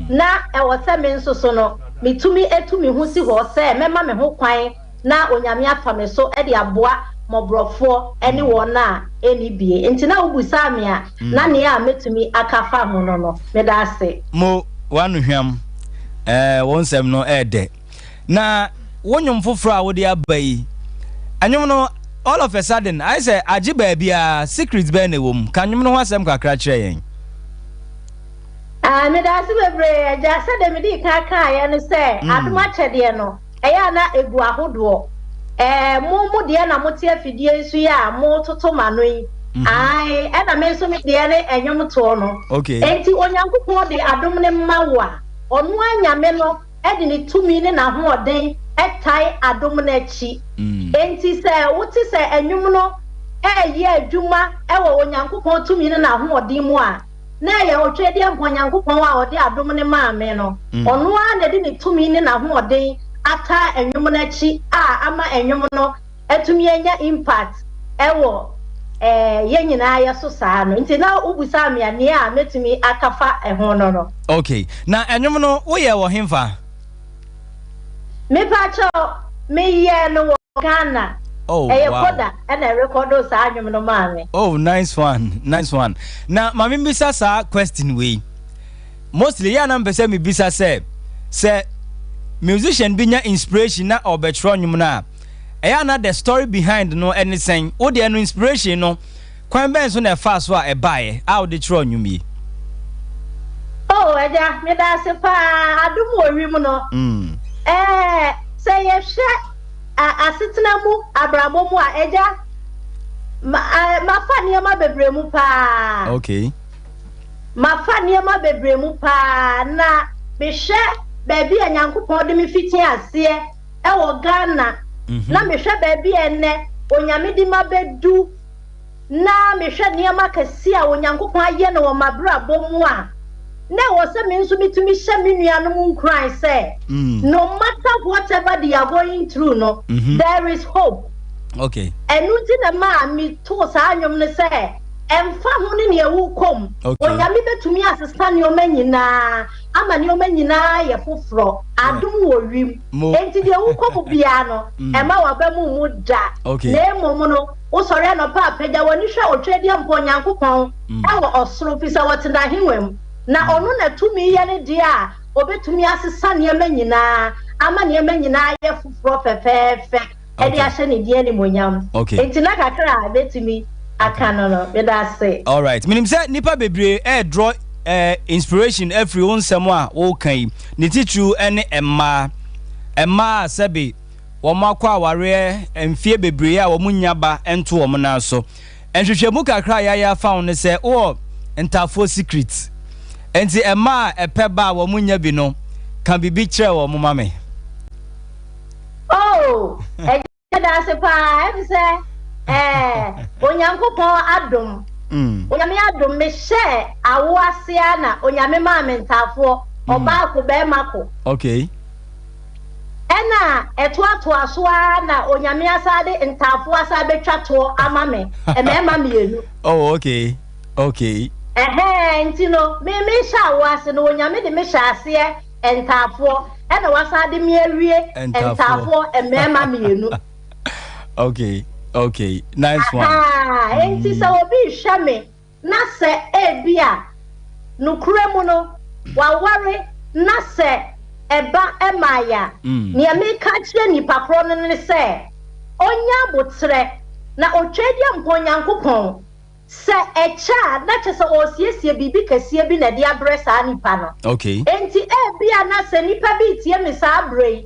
na e wo se me nso so no metumi etumi hu si ho se me ma me ho kwan na onyame afa me so e de aboa mobrofo ene wona eni bie enti na obusa me a na ne a metumi akafa ho no me da se mo wanu hwam wonsem no ede na wonyom foforo a wode abai anyom no all of a sudden I say agi bia secrets be na wom kanyom no wasem kakra kire yen me da se bebre ja se de me di kaka ya no se adoma chede no eya na egu ahodo mu de na mote afidie nsu ya mo toto manoi ai e na me so me de ne enyom to no enti onyankopon de adom ne mawa onu anyame no e de ne tumi ne na ho oden etai adom na chi enti se wuti se enyum no ye adwuma e wo onyankopon tumi ne na ho oden mu a na ye otwede onyankopon a ode adom ne maame no onu a na de ne tumi ne na ho oden ata enyum na chi a ama enyum no etumi enya impact e wo ye nyina ya so saa no nti na ubusa me ane a metumi akafa ho no okay na enyum no wo ye wo hemfa me pacho me ye no Ghana wow. Koda and I record those anyum no mame nice one na mami bisa sa question we mostly ya na mpese me bisa say musician binya inspiration na obetro nyum na na the story behind no anything wo de no inspiration no kwan ben so na fa so a buy how de tro nyum yi eja me da se pa adum orim no say ye hwe asetena mu abrabo mu a eja ma fa niema bebre mu pa ma fa niema bebre mu pa na be hwe baby anyankopon de me fiti ase e wo Ghana na me hwe baby enne onyame di mabedu na me hwe niema kase a onyankopon aye no wo mabrabo mu a na wo se me nso mitumi hye me nuanom nkran say no matter whatever they are going through no there is hope enu ti na ma mi to sa anyom ne say emfa ho ne ne ewu kom onyame betumi asesa ne o manyina ama ne o manyina ye foforo adum wo wim enti de ewu kom bia no e ma wa ba mu da na emom no wo sori no pa apagya woni hwe otwedi ampo nyankopon e wo osoro fi sa wotena henwam na onu na tumi ye ne dia obetumi asesa ne manyina ama ne manyina ye foforo fefefe e dia hye ne dia ne monyam enti na kakra betumi akanono be da say all right minim say nipa bebre draw inspiration every one semwa wo kan ni titru ene emma sebe wo makwa aware emfie bebre a wo munyaba ento wo na so enhwehwemu kakra ya found ne say o entafo secret enti emma epeba wo munya bi no kan bibi kire wo mo mame e da se pa e say onyankopon adom onyame adom me hye awo asia na onyame ma mentafo oba ko be mako ena eto aso na onyame asade ntafo asa betwa to ama me emema mienu ntino me hye awo ase na onyame de me hye ase ntafo ena wasade me awie ntafo emema mienu Okay, nice one. Enti sa obi hwa me na se ebia nukure mu no wa ware na se eba emaya nia meka kire nipa kro no ne se onya botre na otwadia mponyankopon se echa na chese osiesie bibi kase bi na de abre sa nipa no okay enti bia na se nipa bi tie me sa abre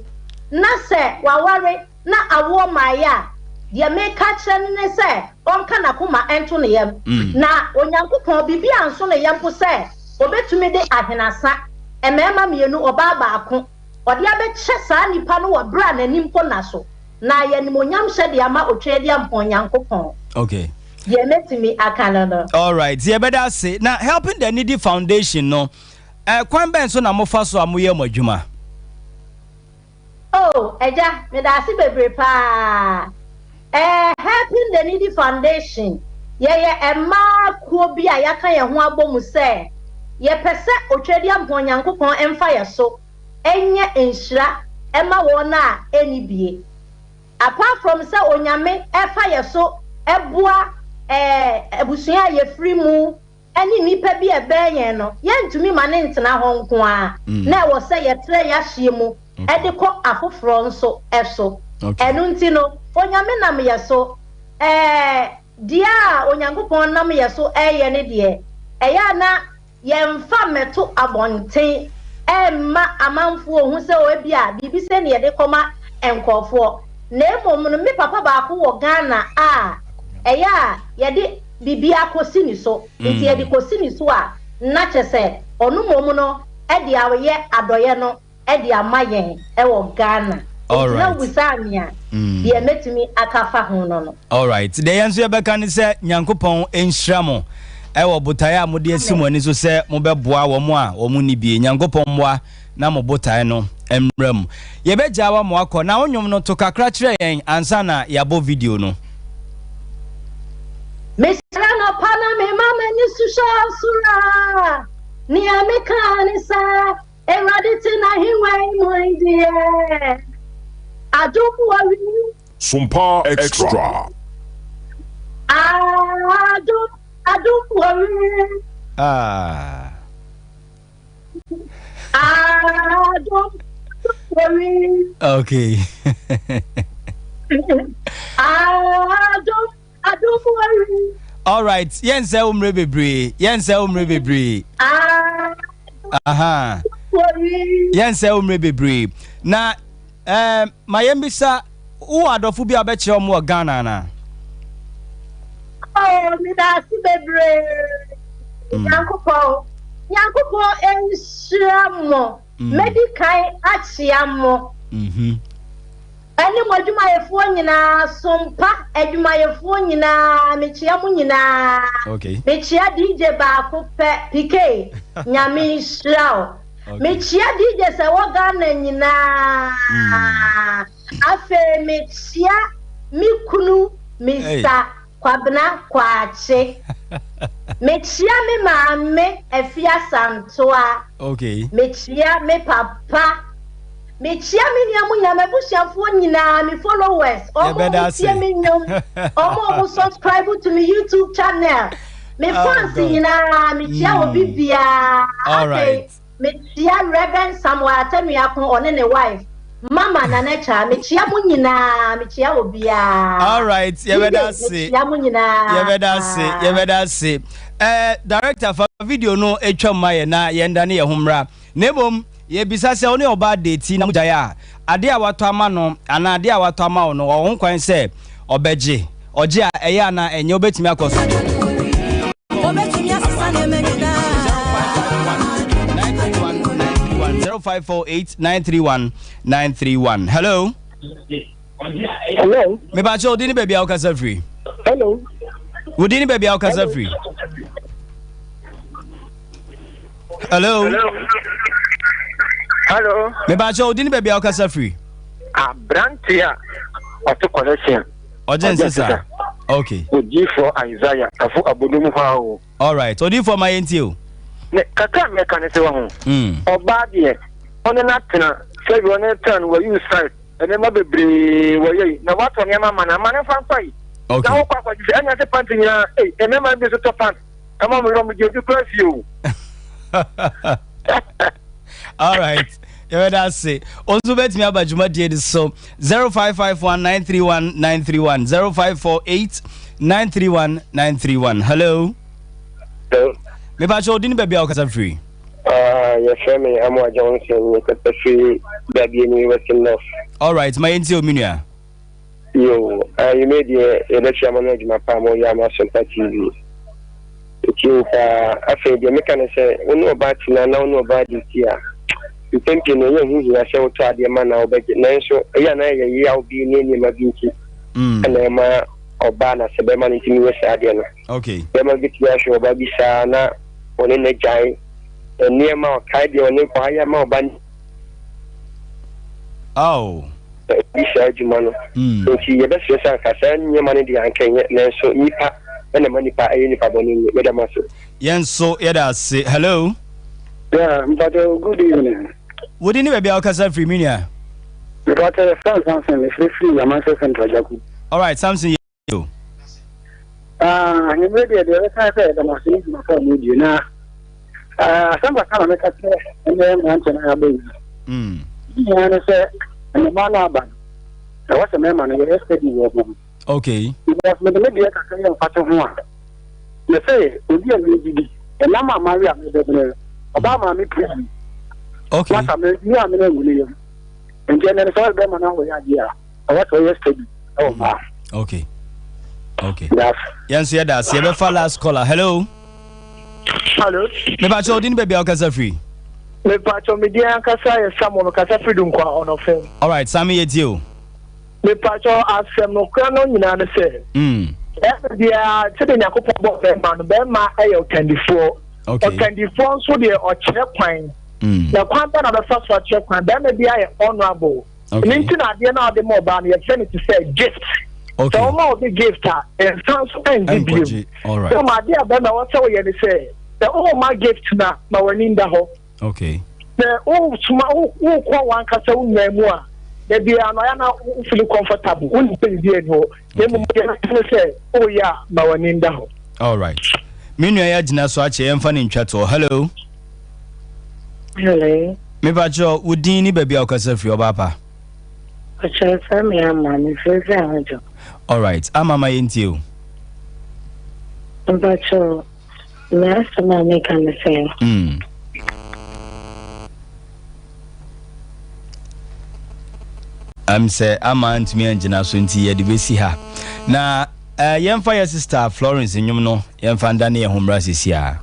na se waware na awo maya dia meka kire ne se onka na kuma ento ne yam na onyankopon bibi anso ne yam po se obetumi de ahenasa emema mienu oba baako ode abeche saa nipa no wo bra na nim ko na so na ye nimonyam hye de ama otwedi amponyankopon okay ye metimi akana no all right ye better say now helping the needy foundation no kwan ben so na mofa so amoye modwuma oh eja me da si bebre pa helping the needy foundation ye emma kuo bi a yaka ye ho abomu se ye pese otwedi amponyankopon emfa ye so enye enhira ema wona enibie apart from say onyame efa ye so ebua ebusuya ye free mu eni nipa bi ebenye no ye ntumi mane ntena ho nko a na wo say ye tre ya hye mu ediko afoforo nso eso enu nti no onyame nam ye so dia onyankopon nam ye so eye ne de eya na yemfa meto abonten emma amanfo hu se o bia bibi se ne de koma enkofo na emom no me papa ba ko wo Ghana eya yede bibi akosi ni so enti yede kosi ni so a na chese onu mom no ede awoye adoye no ede amayen wo Ghana all right na wusania ye metumi akafa ho no all right de yenso ye beka ni se nyankopon enhira mo ewo botae a mode asimoni so se mo beboa wo mo a wo mu ni bie nyankopon moa na mo botae no emram ye beja wa mo akọ na onwom no to kakra kire yen ansa na yabo video no Mr. no pana me mama ni susha sura ni amekanisa eraditi na hiwe mo die adofu wari Sompa Extra adofu wari okay all right yense umre bebre aha yense umre bebre na mayembisa wo adofo bi abekire omo Ghana na oh mi da si bebre Nyankopo enshiramo medical achiamo ani modwuma yefo nyina sompa adwuma yefo nyina mechia mu nyina okay mechia DJ ba ko pe PK nyame shirao mechia DJ se wo Ghana nyina afe mechia mikunu Mr. Kwabna kwache mechia me maame efia santoa okay mechia me papa mechia me niamu nyama bushafo nyina me followers omo tie me nyom omo subscribe to my YouTube channel me fans nyina mechia obibia all right mechia Reverend Samuel Atemi akon one ne wife Mama na necha mechia mu nyina mechia obia all right ye better say director for video no etwa maye na ye ndane ye homra nebom ye bisa se oni oba date na mujaya ade a wato ama no ana ade a wato ama no wo nkwan se obeje oje a eya na enye obetimi akoso obetimi asasa na emegida 0548931931 hello me ba cho dini baby akasa free hello Udini baby akasa free hello me ba cho udini baby akasa free Brantia auto connection ojen sisa okay oji for Isaiah afu abodumu hawo all right odi for my ntio ne kaka me kan se wo oba de one na tena say one turn where you start and ma bebre we na what on yama mana mana fan fai okay na wo kwa ji anya se pant nya e me ma be so to pant kama mo ro mo je du press you all right Yeah, that's it. Also, bet me about Juma Day so 0551931931 0548931931. Hello. Hello. Me pa cho din baby akasa free. Your family, I'm a Johnson, you could free baby in Western North. All right, my NTO Minia. You made the election management Pamo Yama Sompa TV. I said, the mechanic say, we know about now, no about this year. You think you know who I shall try the man now, but so I'll be near my beauty. And I'm a Obana, Sabaman in US Adiana. Okay. There must be Yasho Babisana, on in the giant, and near Mount Kaidi or Nepaya Mount. Oh. Bisa Jumano. Nti ye best say kasa nye mane di ankenye nanso nipa na mani pa ayi nipa boni me da maso. Yen so ye da say hello. Yeah, but good evening. Would you be akasa free Minia? But Samson is free Yamaso Central Jaku. All right, Samson you. You ready the other side the most for you na. Some kind make us and then answer na baby. Yeah, say and the man aban. I was a man and yesterday. Okay. Because the media can say part of one. You say, would you be a Lama Maria Obama me prison. Okay. What I mean, you are William. And then there's all them on our idea. I was yesterday. Oh, ma. Okay. Okay. Yes. Yes, yeah, that's your last caller. Hello. Hello. Me ba cho din baby akasa free. Me pacho media kasa someone kasa freedom kwa on of him. All right, Sammy Etio. Me pacho asem no kra no nyina ne se. Dia tede nyakopo bo be ma ayo 24. Okay. 24 so de o kire kwan. Na kwan ba na be fa so kire kwan be na dia honorable. Ninti na dia na de mo ba na ye send to say gift. Okay. So mo the gift and sounds and give. All right. So my dear be na what say we say. The oh my gift na wani nda ho. Okay. The suma kwa wan kasa unyamu a the bia no ya na feel comfortable un pay bia no dem mo ya na say oh yeah ma wani nda ho. All right. Minu ya gina so ache emfa ne ntwato. Hello. Hello. Me ba jo udin ni baby akasa free obapa. Ache family ama me feel ajo. All right. Amama yentio. Bacho last time me kan say. I'm say amant me engina so nti ye de besi ha na yemfa your sister Florence nyum no yemfa ndane ye homra sisi a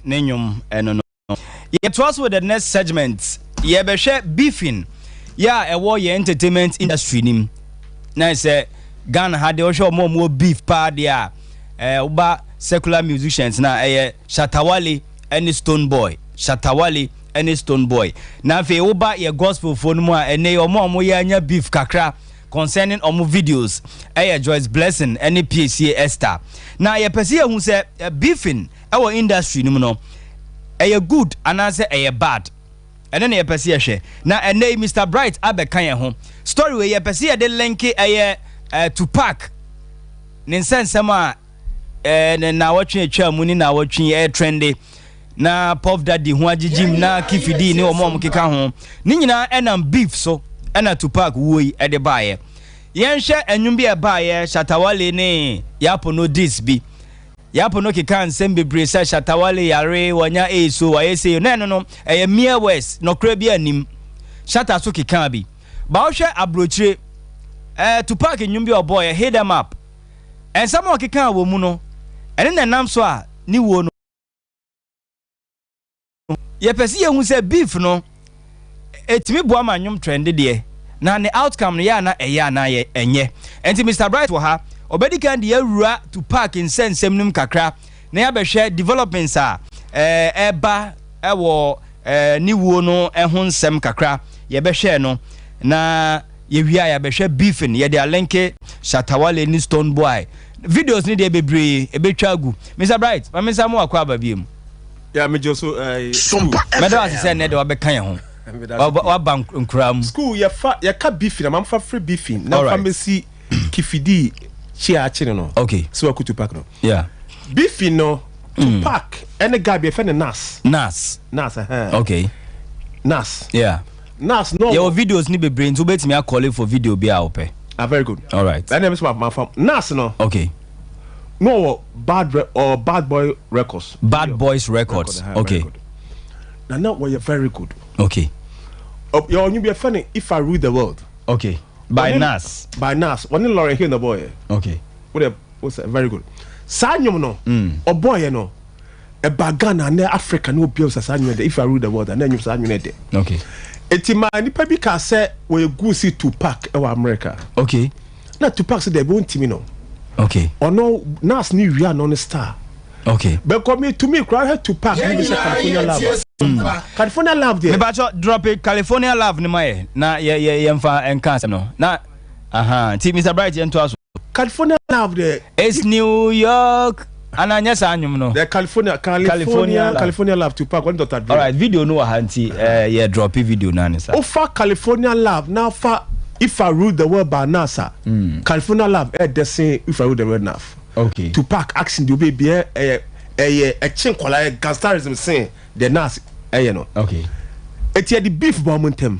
Nenyum eno no. Ye to us with the next segment. Ye be share beefing. Yeah, a war ye entertainment industry nim. Na say Ghana had the show more beef pa dia. Uba secular musicians na Shatawale and Stone Boy. Shatawale and Stone Boy. Na fe uba ye gospel phone mo ene omo ye anya beef kakra concerning omo videos Joyce Blessing any PCA Esther na ye pese hu say beefing our industry no no good and answer bad and then ye pese hwe na ene Mr Bright abeka ye ho story we ye pese de link Tupac ne nsensem a na watwe atwa mu ni na watwe trendy na Puff Daddy ho agigim na Kifidi ne omo keka ho ni nyina enam beef so ena Tupac woi de baaye yenhwe enwum bi e baaye Shatawale ne yapo no this bi yapo no keka nsem bebre sa Shatawale yare wanya so wayese no mere west no kra bi anim Shata so keka bi ba wo hwe abrochire Tupac enwum bi oboy hit them up and some of keka wo mu no ene na nam so a ni wo no ye pese ye hu se beef no etimi boa ma nwum trend de na the outcome ya na na ye enye enti Mr Bright wo ha obedi kan de awura Tupac insensem num kakra na ya behwe developments a eba ewo ni wo no ho nsem kakra ye behwe no na ye wia ya behwe beefing ye de alenke Shatawale ni Stone Boy videos ni de bebre e betwa agu Mr Bright ma mensa mo akwa babiem ya me joso Sompa madam say ne de obekan ye ho wa bank nkram school ya ka beefing na mamfa free beefing na family Kifidi chia chine no okay so akutu Tupac no yeah beefing no Tupac any guy be friend Nas okay Nas yeah Nas no your videos ni be brain to bet me a call for video be a ope very good all right that name is my fam Nas no okay no bad boy records bad boys records okay now we're very good okay you be funny if I rule the world okay by Nas when Lauren here in the boy okay what's very good sanyum no o boy no e bagana na Africa no be sanyum if I rule the world and then you sanyum de okay etima nipa bi ka say we go see Tupac e wa America okay na Tupac say they won't me no okay no Nas ni wi an on star okay but come to me crowd Tupac ni California love California love there me bacho drop it California love ni mai na ye mfa enka no na ti Mr Bright into us California love there it's New York ananya sa anyum no the California love Tupac one Dr. all right video no hanti yeah drop video na ni sa ofa California love now for if I rule the world by NASA California love they say if I rule the world now okay Tupac action the baby a chin kola gangsterism saying the Nas no okay it's the beef momentum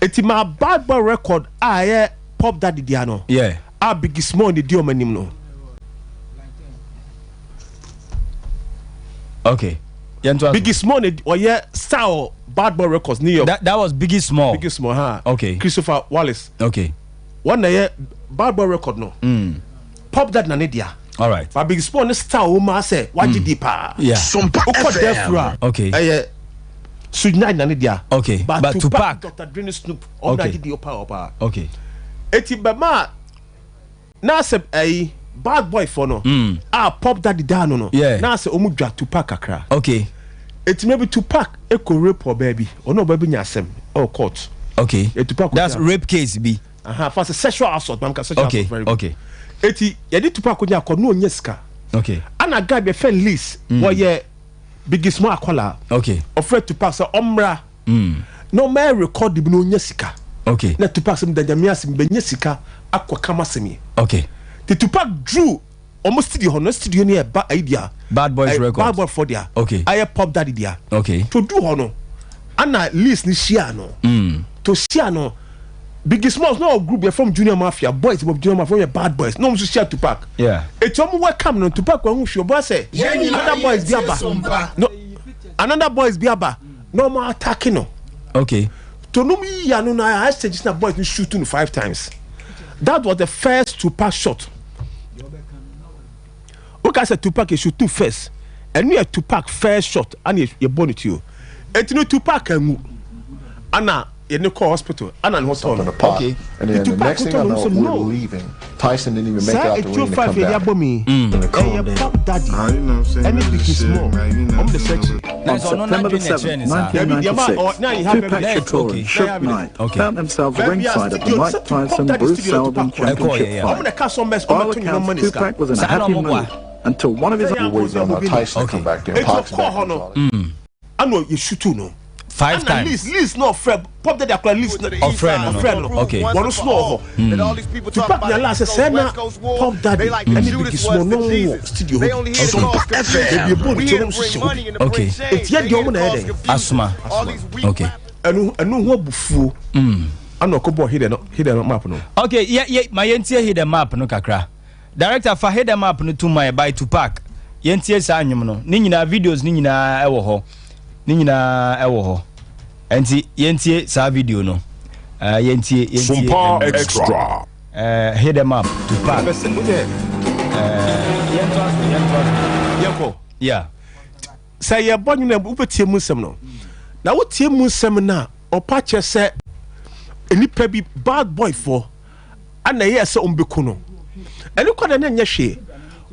it's my bad boy record Pop Daddy Diano yeah a big small the dio manim no okay Biggie Small or style bad boy records New York that was Biggie Small huh okay Christopher Wallace okay one bad boy record no Pop Daddy na dia all right but Biggie Small style wo ma say waji deeper yeah Sompa okay Sujna na dia okay but Tupac Dr. Dre Snoop all that the opa okay eti bema na se bad boy for no Pop Daddy down no yeah na se omu dwa Tupac akra okay eti maybe Tupac eko rape or baby or no baby nyasem or court okay Tupac that's rape case be for sexual assault man sexual okay assault very okay good. Eti yedi Tupac ko nya ko no nyeska okay ana guy be fan list wo Biggie Small akola okay ofred Tupac say omra no may record the no nyesika okay na Tupac sem danyamia sem be nyesika akwa semi okay the Tupac drew almost studio near idea bad boys record bad boy for there okay I Pop Daddy there okay to do hono ana list ni share no to share no Biggie Smalls no group they from Junior Mafia boys from Junior Mafia from bad boys no share Tupac yeah it's welcome no Tupac when you boy say another boys biaba no another boys biaba no more attacking no okay to no me ya no na I said just boys shooting 5 times that was the first Tupac shot. Okay, I said Tupac you shoot two first and you Tupac first shot and you born it you et no Tupac and ana in the hospital. And I'm in the pot. Okay. And then the next thing I know, we're leaving. Tyson didn't even make it out the ring to come back. Daddy. You know what I'm saying? And it's small. I'm the section. On September the 7th, 1996, Tupac Shakur and Suge Knight found themselves ringside at the Mike Tyson-Bruce Sullivan Championship fight. By all accounts, Tupac was in a happy mood until one of his... We're waiting on Tyson to come back there. Pac's back. I know you shoot too, no. 5 times. List no Fred. Pop that they list no. Friend no. Okay. One small. And all these people talk about last Sena Pop Daddy. Like the Judas was the Jesus. Studio. They only here to cause confusion. We here to bring money in the okay. It's yet the only Asma. Okay. I know what bufu. I know kobo hide no map no. Okay, yeah, my yentie hide map no kakra. Director for hide map no to my by Tupac. Yentie sa anwum no. Ni nyina videos ni nyina ewo ho. Ni nyina ewo ho. Enti yentie sa video no. Yentie Sompa extra. Hit them up Tupac. Yeah. Say ya bonyu na ubetie mu nsem no. Na wotie mu nsem na opache se enipa bi bad boy for ana ye se ombeku no. Eni kwada na nya hwe.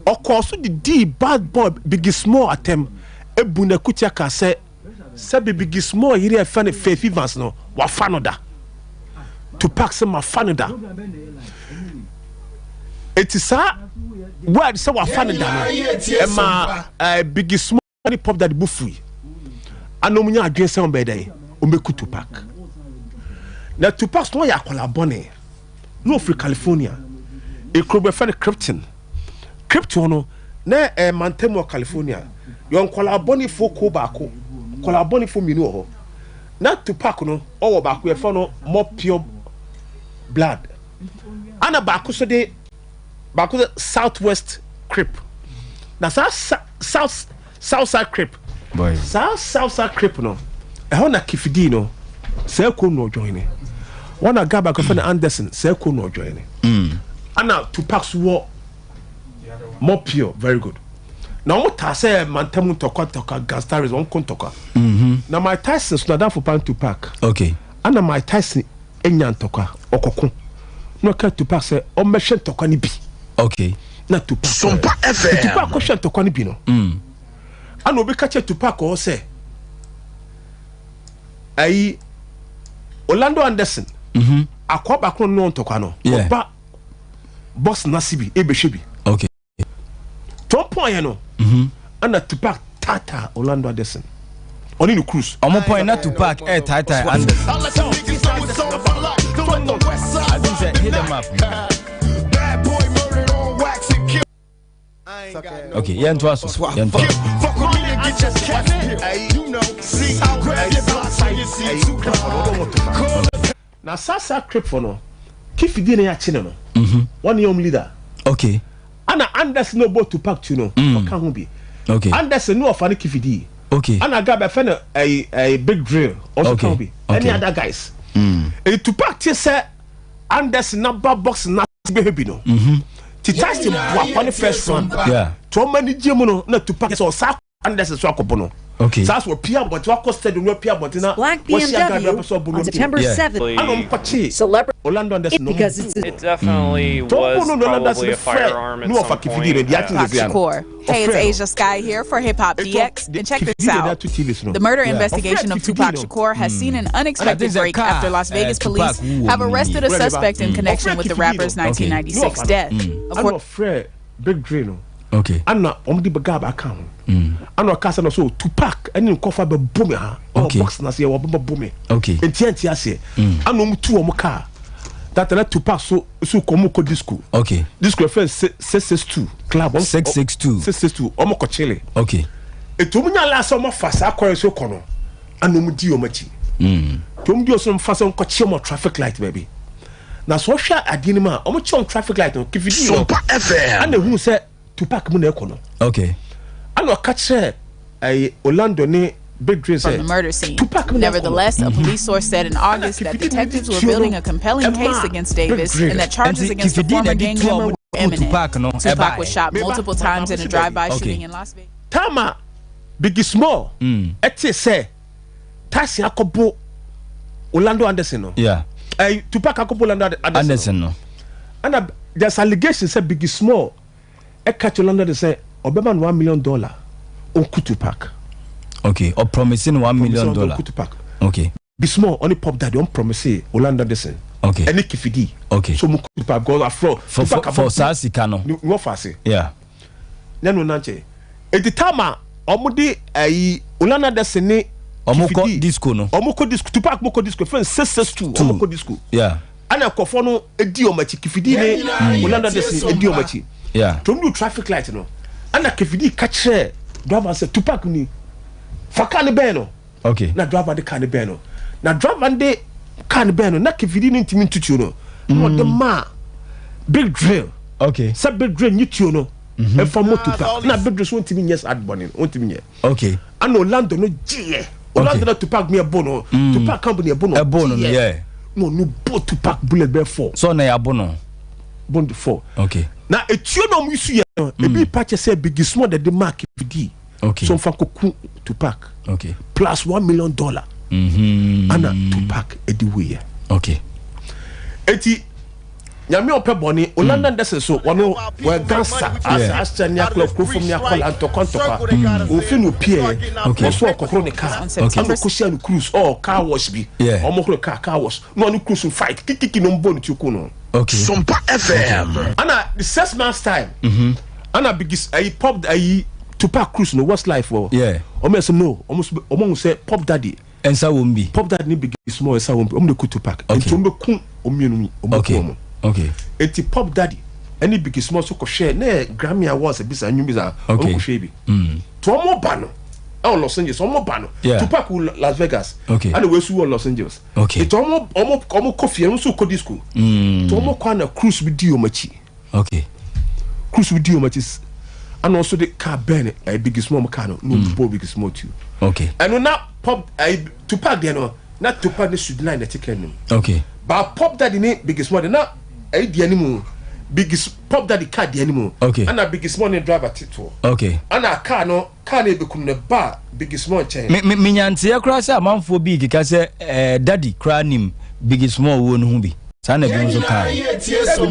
Okoso di bad boy big small atem ebu na kutia ka se big small yiri e fa ne Faith Evans no wa fa no da. Tupac se ma fa no da. Etisa word se wa fa no da no. E ma big small ni Pop Daddy bufui. Anomunya adwen se on be dey o meku Tupac. Na Tupac no ya kolabone. No free California. E krobe fa ne Krypton no na Mantemo California. Yon kolabone fo ko baako. Kolabone fo minu ho. Na Tupac no o baako e fa no more pure blood. Ana baako so de baako Southwest Crip. Na Southside Crip. Boy. Southside Crip no. E ho na Kifidi no. Se ko no join ni. Wana gaba ko fa na Anderson se ko no join ni. Ana Tupac's war more pure, very good. Now what I say Mantamu toka Gastaris one kontoka. Now my Tyson so na for pan Tupac. Okay. Ana my Tyson enyan toka okoko. No ka Tupac say o meshen toka ni bi. Okay. Na Tupac. Sompa FM. Tupac ko shen toka ni bi no. Ana obi ka che Tupac o say ai Orlando Anderson. Akwa bakro no toka no. Oba boss nasibi ebehwebi. Okay. Top point no. And Tupac Tata Orlando Anderson. Only the cruise. Omo point na Tupac Tata Anderson. I think say hit them up. Bad boy murdered on wax and kill. Okay, yeah, into us. Fuck with me and get your cat. You know, see, grab your blocks and you see Tupac. Now Sasa Crip for no. Kifidi na ya chine no. One young leader. Okay. Ana Anderson no bo Tupac tu no. Oka ho bi. Okay. Anderson no ofani Kifidi. Okay. Ana gaba fe a big drill also can be. Any other guys. Tupac ti say Anderson number box na be no. Titas ti wa first round. Yeah. To many gym no na Tupac so sa Anderson so akobo no. Okay. That's what Pierre but what costed no Pierre but na Black BMW on September 7th. Celebrity Orlando Anderson because it definitely was probably a firearm at some point. Shakur. Hey, it's Asia Sky here for Hip Hop DX, and check this out. The murder investigation of Tupac Shakur has seen an unexpected break after Las Vegas police have arrested a suspect in connection with the rapper's 1996 death. Big drill. Okay. Anna omdi bagaba account. Anna kasa no so Tupac eni nkofa be boom ha. Okay. Box na se wo be boom. Okay. Enti ase. Anna mu tu omo car. That let Tupac so komo ko disco. Okay. Disco first 662 club 662 omo ko chile. Okay. Eto mu nya la so mo fasa akwa so kono. Anna mu di omo chi. Tom di so mo fasa ko chi omo traffic light baby. Na so hwa adini ma omo chi on traffic light no kifidi. Sompa FM. Anna hu say Tupac mu na ekono. Okay. Ano catch Orlando ne big drill from the murder scene. Nevertheless, a police source said in August that detectives were building a compelling case against Davis and that charges against the former gang member were imminent. Tupac was shot multiple times in a drive-by shooting in Las Vegas. Tama Biggie Small eti say Tasi akobo Orlando Anderson no. Yeah. Tupac akopo Orlando Anderson no. And there's allegations say Biggie Small catch Orlando they say obema $1 million on Tupac. Okay, or promising $1 million. Tupac. Okay. Biggie Small only pop daddy on promise Orlando Anderson. Okay. Any kifidi. Okay. So Tupac go afro for Sasika no. No fase. Yeah. Nenu nanche. At the time omudi Orlando Anderson ni omoko disco no. Omoko disco Tupac moko disco friend 662 omoko disco. Yeah. Ana kofo no edi omachi kifidi ne Orlando Anderson edi omachi. Yeah. From the traffic light no. Ana kifidi catch driver say Tupac ni faka ne ben no. Okay. Na driver de car ne ben no. Na driver de car ne ben no na kifidi ni ntimi ntutu no. No the ma big drill. Okay. Sa big drill ntutu no. E fa moto Tupac. Na big drill so ntimi yes ad burning. Ntimi nye. Okay. Ana Orlando no gie. Orlando na Tupac me bono. Tupac company e bono. E bono yeah. No bo Tupac bullet be fall. So na ya bono. Bon de fall. Okay. Na etuo no mu su ye no. E bi patch say Biggie Small the mark fidi. Okay. So fa koku Tupac. Okay. Plus $1 million. Ana Tupac ediwe. Okay. Eti nyame ope boni Orlando Anderson so wono we dancer as nya club ko from nya call antokontoka o fi no pie o so okokro ne car am ko sia no cruise or car wash bi omokro car wash no no cruise fight kiki no mbon ti ko no. Okay. Sompa FM. Ana the 6 months time ana biggest pop Tupac cruise no what's life for. Yeah. Almost no almost say pop daddy ensa wombi pop daddy ni Biggie Small ensa wombi omde ku Tupac enti ombe ku omienu okay. Okay. Eti pop daddy any Biggie Small so ko share na Grammy Awards e bisa anwum bisa o ko share bi to omo ba no e Los Angeles omo ba no Tupac Las Vegas and we su Los Angeles okay to omo coffee and so ko disco to omo kwa na cruise video machi okay cruise video machi and also the car burn a Biggie Small car no Biggie Small too okay and now pop Tupac there no not Tupac the should line the ticket no okay but pop daddy ni Biggie Small na di animal Biggie pop daddy car di animal okay and a Biggie Small ni driver tito okay and a car e be kun ne ba Biggie Small chain me nyante ya kra say amanfo bi kika say daddy kra nim Biggie Small wo no hu bi sa na bi so car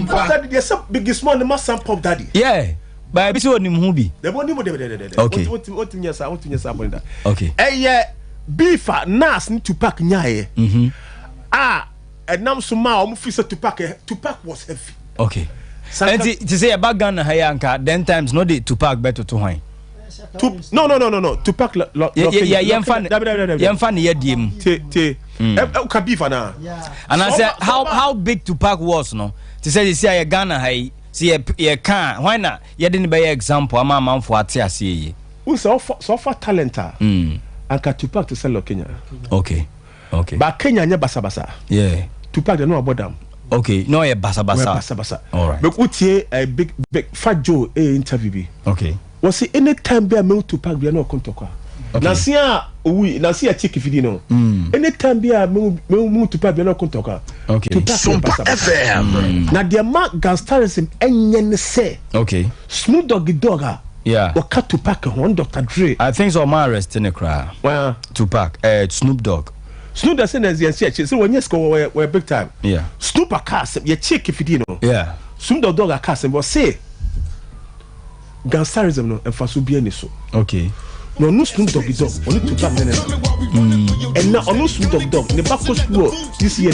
pop daddy dey say Biggie Small ni masan pop daddy yeah ba bi so nim hu bi the one nim de okay what nyesa bonda okay beef nas ni Tupac nyaaye and now so ma omo fi say Tupac was heavy okay and to say about Ghana hayanka then times no the Tupac better to hwan no Tupac yemfa ne yediem te ka beef na and I say how big Tupac was no to say this here Ghana hay see ye can why not ye didn't be example ama manfo ate ase ye who so for talent anka Tupac to sell Kenya okay but Kenya nya basa yeah Tupac they know about them okay no ye basa all right but utie a big Fat Joe interview bi okay was see anytime be me Tupac be no kontokwa na sia check fidi no anytime be me Tupac be no kontokwa okay Sompa FM na the mark gangsterism enye ne say okay Snoop Dogg yeah or cut Tupac on Dr. Dre I think so my arrest in the crowd well Tupac Snoop Dogg say so when you score we big time yeah Snoop a cast you check if you know yeah Snoop Dogg a cast and say gangsterism no and faso bi so okay no Snoop Dogg only Tupac and now no Snoop Dogg ne back to school this year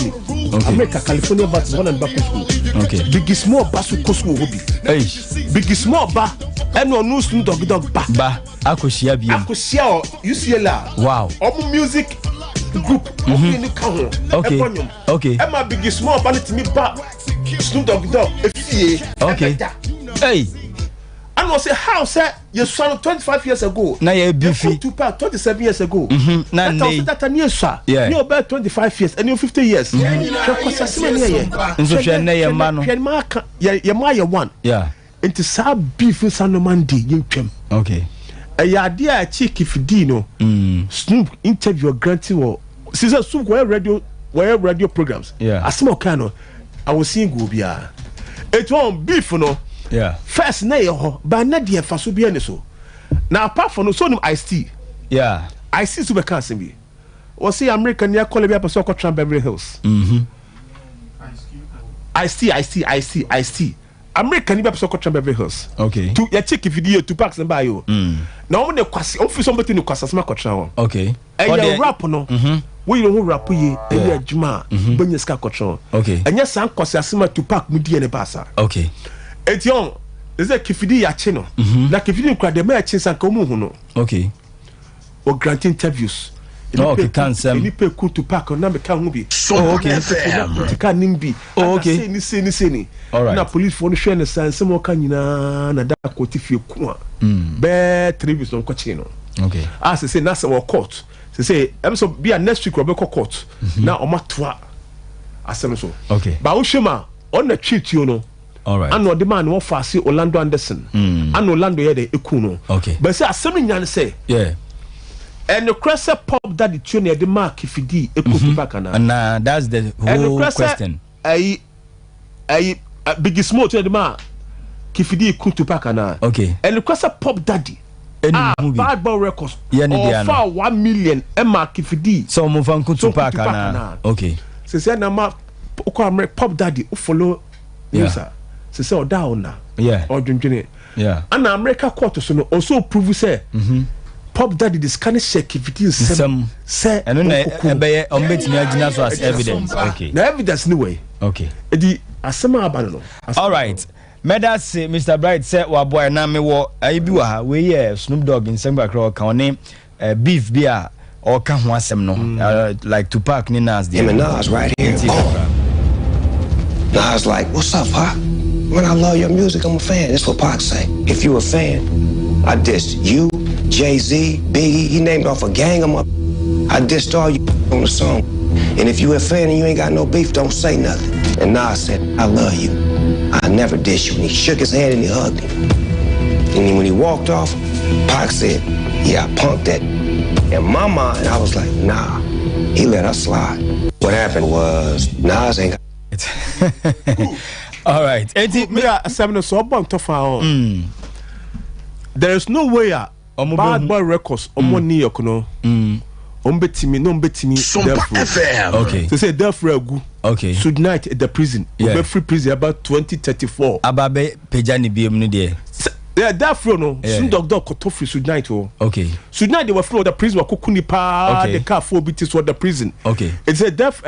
America California but one and back to school okay Biggie Small back to school hobby Biggie Small ba and no Snoop Dogg ba akosia bi akosia UCLA wow music group okay Emma Biggie Small banit me ba Snoop Dogg okay hey and was a house you saw 25 years ago na ye beefy Tupac 27 years ago na that near sir you about 25 years and you 50 years nso hwe na ye ma no ye ma ye one yeah into sa beef sanomandi yentwem okay ya dia check fidi no Snoop interview granted or season Snoop where radio programs asimo kano I was seeing go bia it won beef no yeah first na ye ho ba na de faso bia ne so na apart from no so nim Ice-T yeah I see super can be or see American near Columbia Pasoko Trump Beverly Hills. I see. American near Pasoko Trump Beverly Hills. Okay. To your check if you to packs and buy you. Now when the quasi offer somebody to Casasma Cochon. Okay. And you rap no. We don't rap ye a juma, Bunyaska Cochon. Okay. And yes, Uncle Sasima to pack Mudi and a bassa. Okay. It's young. Is a Kifidi Yachino. Like if you cried the merchants and Komuno. Okay. Or grant interviews. Okay, can't say. You pay cool to pack on number can be. Oh, okay. Can nimbi. Oh, okay. Ni. All right. Na police for the share and some more can na that court if you kuma. Bear tributes on Cochino. Okay. As they say, Nasa or court. They say, I'm so be a next week Rebecca court. Now on my twa. As so. Okay. But Ushima on the treat, you know. All right. I know the man who fast Orlando Anderson. And Orlando here the Ekuno. Okay. But say assembly say. Yeah. And the crescent pop that the tune the mark if he ekupu back and that's the whole question. I big small to the mark if he ekupu back and okay. And the crescent pop daddy. Bad Boy Records. Yeah, for 1 million mark if he so move on to back and okay. So say na ma pop daddy follow user. So say down na. Yeah. Or drinking. Yeah. And America court so also prove say Pop Daddy the scanning check if it is some say and then on betting as evidence. Okay. The evidence anyway. Okay. The asema abano. All right. Meda say Mr. Bright say wa boy na me wo ayi wa we Snoop Dogg in Semba Crow kan beef beer or kan ho asem no like Tupac ni Nas there. Nas right here. Nas like, "What's up, Pac? Man, I love your music. I'm a fan." That's what Pac say. If you a fan, I dissed you, Jay-Z, Biggie, he named off a gang of them. I dissed all you on the song. And if you a fan and you ain't got no beef, don't say nothing. And Nas said, "I love you. I never diss you." And he shook his hand and he hugged him. And then when he walked off, Pac said, "Yeah, I punked that." In my mind, I was like, nah, he let us slide. What happened was, Nas ain't got all right. There is no way Bad Boy Records New York no. Ombetimi Sompa FM. Okay. They say Delfregu. Okay. Should night at the prison. Yeah. Free prison about 2034. Ababe pejani bi mu there. Yeah, Delfro no. Soon dog Kotofi should night oh. Okay. Should night they were floor the prison were kukuni pa the car 4 BTs for the prison. Okay. It's a Delf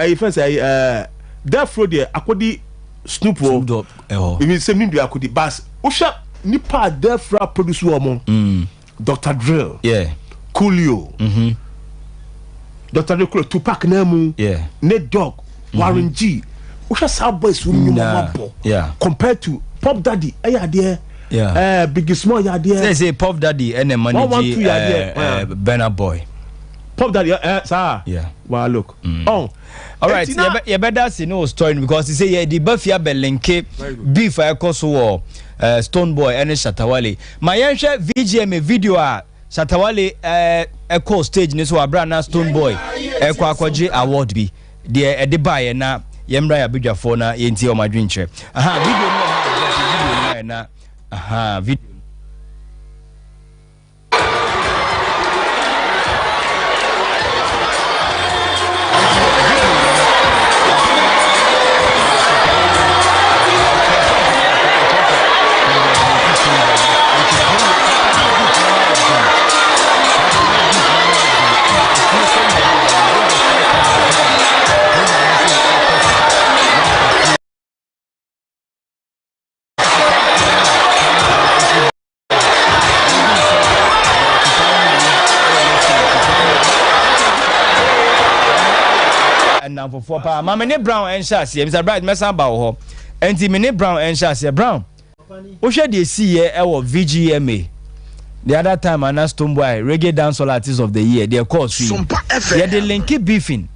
Delfro there akodi Snoop Dogg. It means same name akodi bas. Usha nipa Delfra produce woman. Dr. Drill. Yeah. Coolio. Dr. Drill Tupac Nemu. Yeah. Ned Dogg. Warren G. Usha South Boys who yeah. Compared to Pop Daddy, there. Yeah. Big Small there. They say Pop Daddy and then manage Burna Boy. Pop Daddy, sir. Yeah. Wow, look. Oh. All right. You better see no story because he say yeah the Buffy Belenke beef I cause war Stone Boy and Shatawale. My VGM video Shatawale echo stage ni so abra Stone Boy echo akwaje award bi de buy na yemra ya bidwafo na yenti o madwinche. Video no video for pa Mama Brown and Shasi Mr. Bright Messa ba ho enti me Brown and Shasi Brown wo hwe de see here e VGMA the other time and Stone Boy reggae dancehall artist of the year they call Sompa FM yeah the linky beefing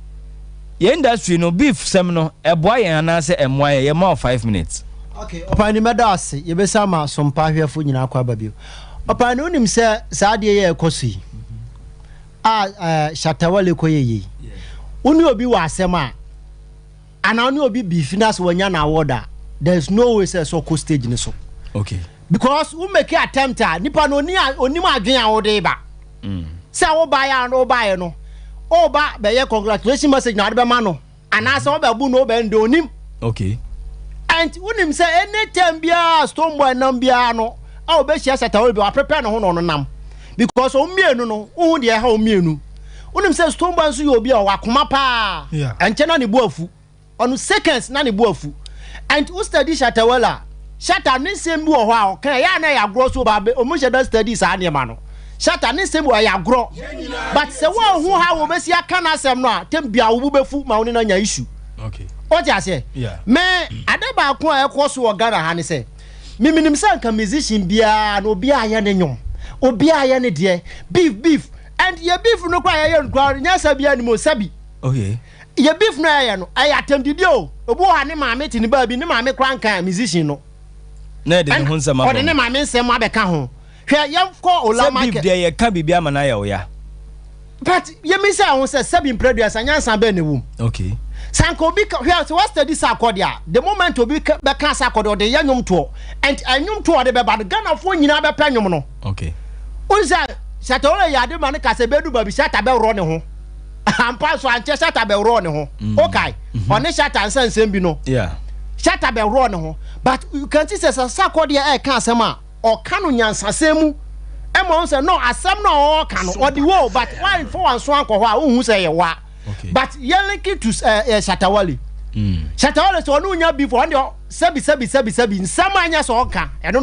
ye industry no beef sem no e boy yan na say emwa ye ma 5 minutes okay opani medase ye be sama Sompa hwefo nyina akwa babio opani unim se saade ye ekosi Shatawale koyeye uni obi wa asema ana uni obi be finance wanya na order there's no way say so co stage ni so okay because we make attempt nipa no oni ma adwen a wo de ba say wo buy and wo buy no Oba be congratulations message na be ma no anasa oba bu no be ndonim okay and unim say anytime bia stone boy nam bia no a obe hia Shatta be prepare no ho no nam because o mienu no hu de ha o mienu unim say stone boy so you obi a wakoma pa enche na ne bu afu on seconds na ne bu afu and who study Shatta wala Shatta ne sem bi wo ho a o kan ya na ya gro so ba o mo sheda study sa ne ma no Shatta ne sem wo ya gro but se wo hu ha wo be si aka na asem no a tem bia wo bu befu ma wo ne na nya issue okay o ja say me adaba ko a ekwo so wo gara ha ne say miminim say nka musician bia na obi aye ne nyom obi aye ne de beef and your beef no kwa aye nkwa nya sabia ni mo sabi okay your beef no aye no aye atempted o obu ha ne maame ti ne ba bi ne maame kwan kan musician no na de ne ho nsema o de ne maame nsem abeka ho hwe yam ko ola market beef de ye ka bibia mana ya o ya but ye mi say won say sabi produce anyansa be ne wum okay sanko bi hwe so what study sa akodia the moment obi be kan sa akodia de yanyum to and anyum to de be ba Ghana fo nyina be pa nyum no okay unza Shatta ole ya de man ka se bedu ba bi Shatta be ro ne ho ampa so anche Shatta be ro ne ho okay one Shatta ansem bi no Shatta be ro ne ho but you can see say sa akodia e kan asem a o kanu nyansasemu e mo say no asem no o kanu o di wo but why for one so anko ho a hu say ye wa but yelling to Shatta Wale Shatta Wale so no nya before and sabi nsama anya so oka e no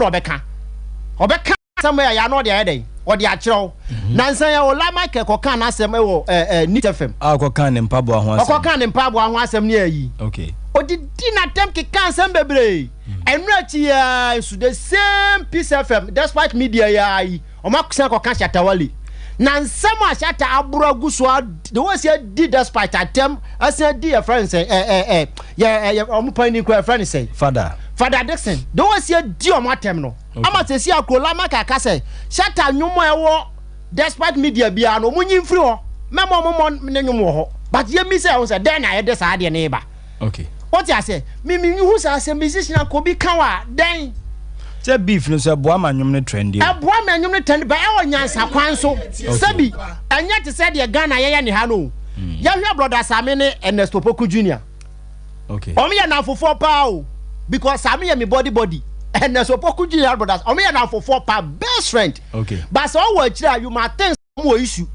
obeka somewhere ya no dey dey o dey akiro na nsan ya ola market ko kan asem e wo Nit FM ko kan ne mpabo ho asem ko kan ne mpabo ho asem ne ayi okay o di na tem ki kan asem bebre enu achi ya so the same Peace FM despite media ya yi o makusan ko kan Shatta Wale na nsama Shatta abura guswa the was here did despite attempt as a dear friend say omupani ko friend say Father Dixon the was here di omatem no ama se si akola maka ka say Shatta nyumo ewo despite media bia no munyi mfiri ho memo ne nyumo ho but ye mi say say den na ye de sa de ne ba okay what you say mi hu sa say musician akobi kan wa den say beef no say boa manyum ne trend e boa manyum ne trend ba e wo nyansa kwan so sabi anya te say de Ghana ye ne ha no ya hwe brother Sami ne Ernesto Poku Jr. okay o me ya na fofo pa o because Sami ya me body Ernesto Poku Jr. brothers o me ya na fofo pa best friend okay but so wo chira you ma think some issue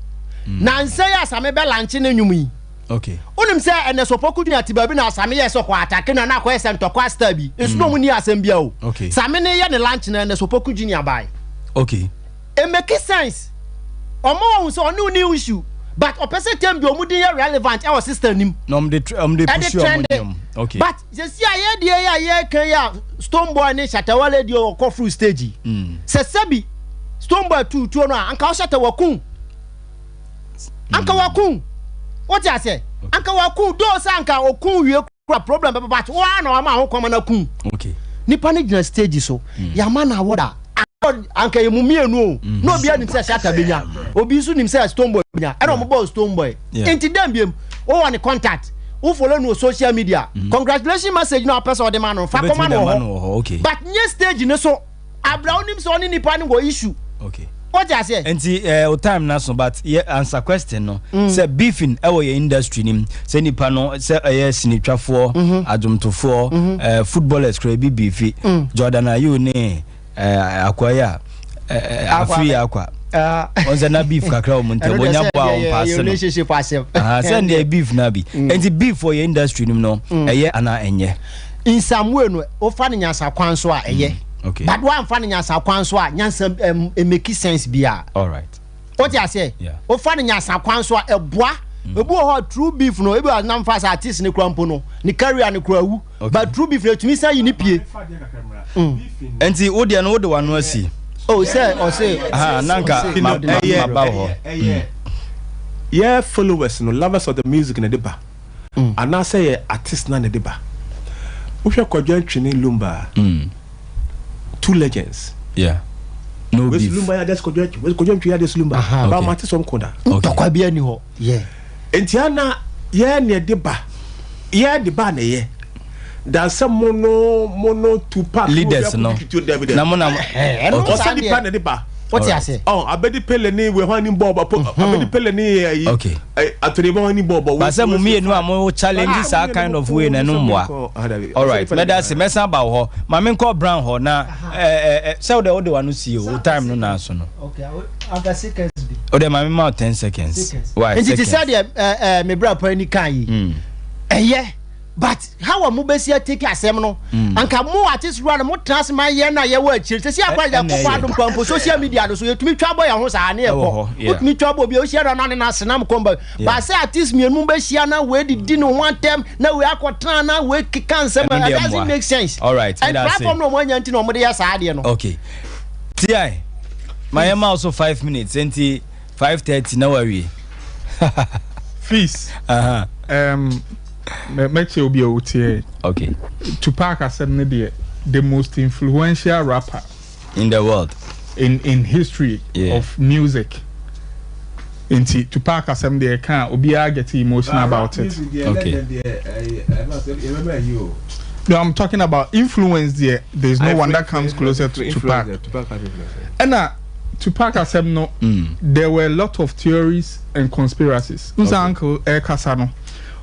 na nse ya Sami be lanche ne nyum yi okay unim say Ernesto Poku Jr. ti ba bi na Sami ye so kwa attack na na kwa center kwa star bi nso no mu ni asem bia o okay Sami ne ye ne lanche na Ernesto Poku Jr. bai okay it make sense omo so no new issue but opposite time bi omudin ye relevant our sister nim no am dey push you okay but je see aye de ya kan ya Stone Boy ne Shatta Wale de o ko through stage se sabi Stone Boy tu no anka o Shatta wakun anka wakun what you say anka wakun do sa anka okun wie problem but wa na ma ho kwama na kun okay nipa ne gina stage so ya ma na woda anka ye mumienu no bia nim say Shatta benya obi su nim say Stone Boy benya e no mo bo Stone Boy enti dem biem o won contact o follow no social media congratulations message no person de man no fa come no okay but nye stage ne so abra onim so ni nipa ni go issue okay what you say enti o time na so but answer question no say beefing e wo your industry nim say nipa no say sinitwafo adwomtofo footballers kra bi beefi Jordan Ayew ne akwaya afri akwa onza na beef kakra o munte bonya bo a on pass no relationship asem send the beef na bi enti beef for your industry nim no eye ana enye in some way no o fa ne nyansa kwan so a eye okay but one fa ne nyansa kwan so a nyansa make sense bia all right what you say o fa ne nyansa kwan so a eboa ebu ho true beef no ebu na mfa sa artist ne krampo no ni career ne krawu but true beef le tumi san yi ni pie enti wo de no wo de wano asi oh say nanka ma ho yeah followers no lovers of the music na deba and now say artist na deba wo hwe kwadwa twene lumba two legends no beef lumba ya des kwadwa twene ya des lumba ba mate som koda tokwa bia ni ho entiana ye ne deba ye deba na ye da some mono Tupac leaders no na mo na also deba na deba What you say? Oh, I bet the peleni we want him bob. I bet the peleni. Okay. I told him him bob. But some me no am challenges are kind of way na no mwa. All right. Let us say mess about ho. Mama call brown ho na say the other one see you time no na so no. Okay. After seconds. O de mama ma 10 seconds. Why? And it said me bra pa ni kan yi. Yeah. But how a mubesia take asem no anka mo artist run mo transma ye na ye wa chiri se akwa ya ko adum pampo social media so yetumi twa boy ho sa na e ko yetumi twa boy bi o share na na senam komba but say artist me mu be share na we di no one time na we akotran na we kikan sem that doesn't make sense. All right, and platform no mo nya nti no mo de ya sa ade no. Okay, ti my also 5 minutes enti 5:30 na worry fees Meche obi otie. Okay. Tupac asem the most influential rapper in the world in history of music. Inti Tupac asem de can obi get emotional about it. Okay. No, I'm talking about influence there. There's no one that comes closer to Tupac. And Tupac asem no there were a lot of theories and conspiracies. Unsa uncle Kasano.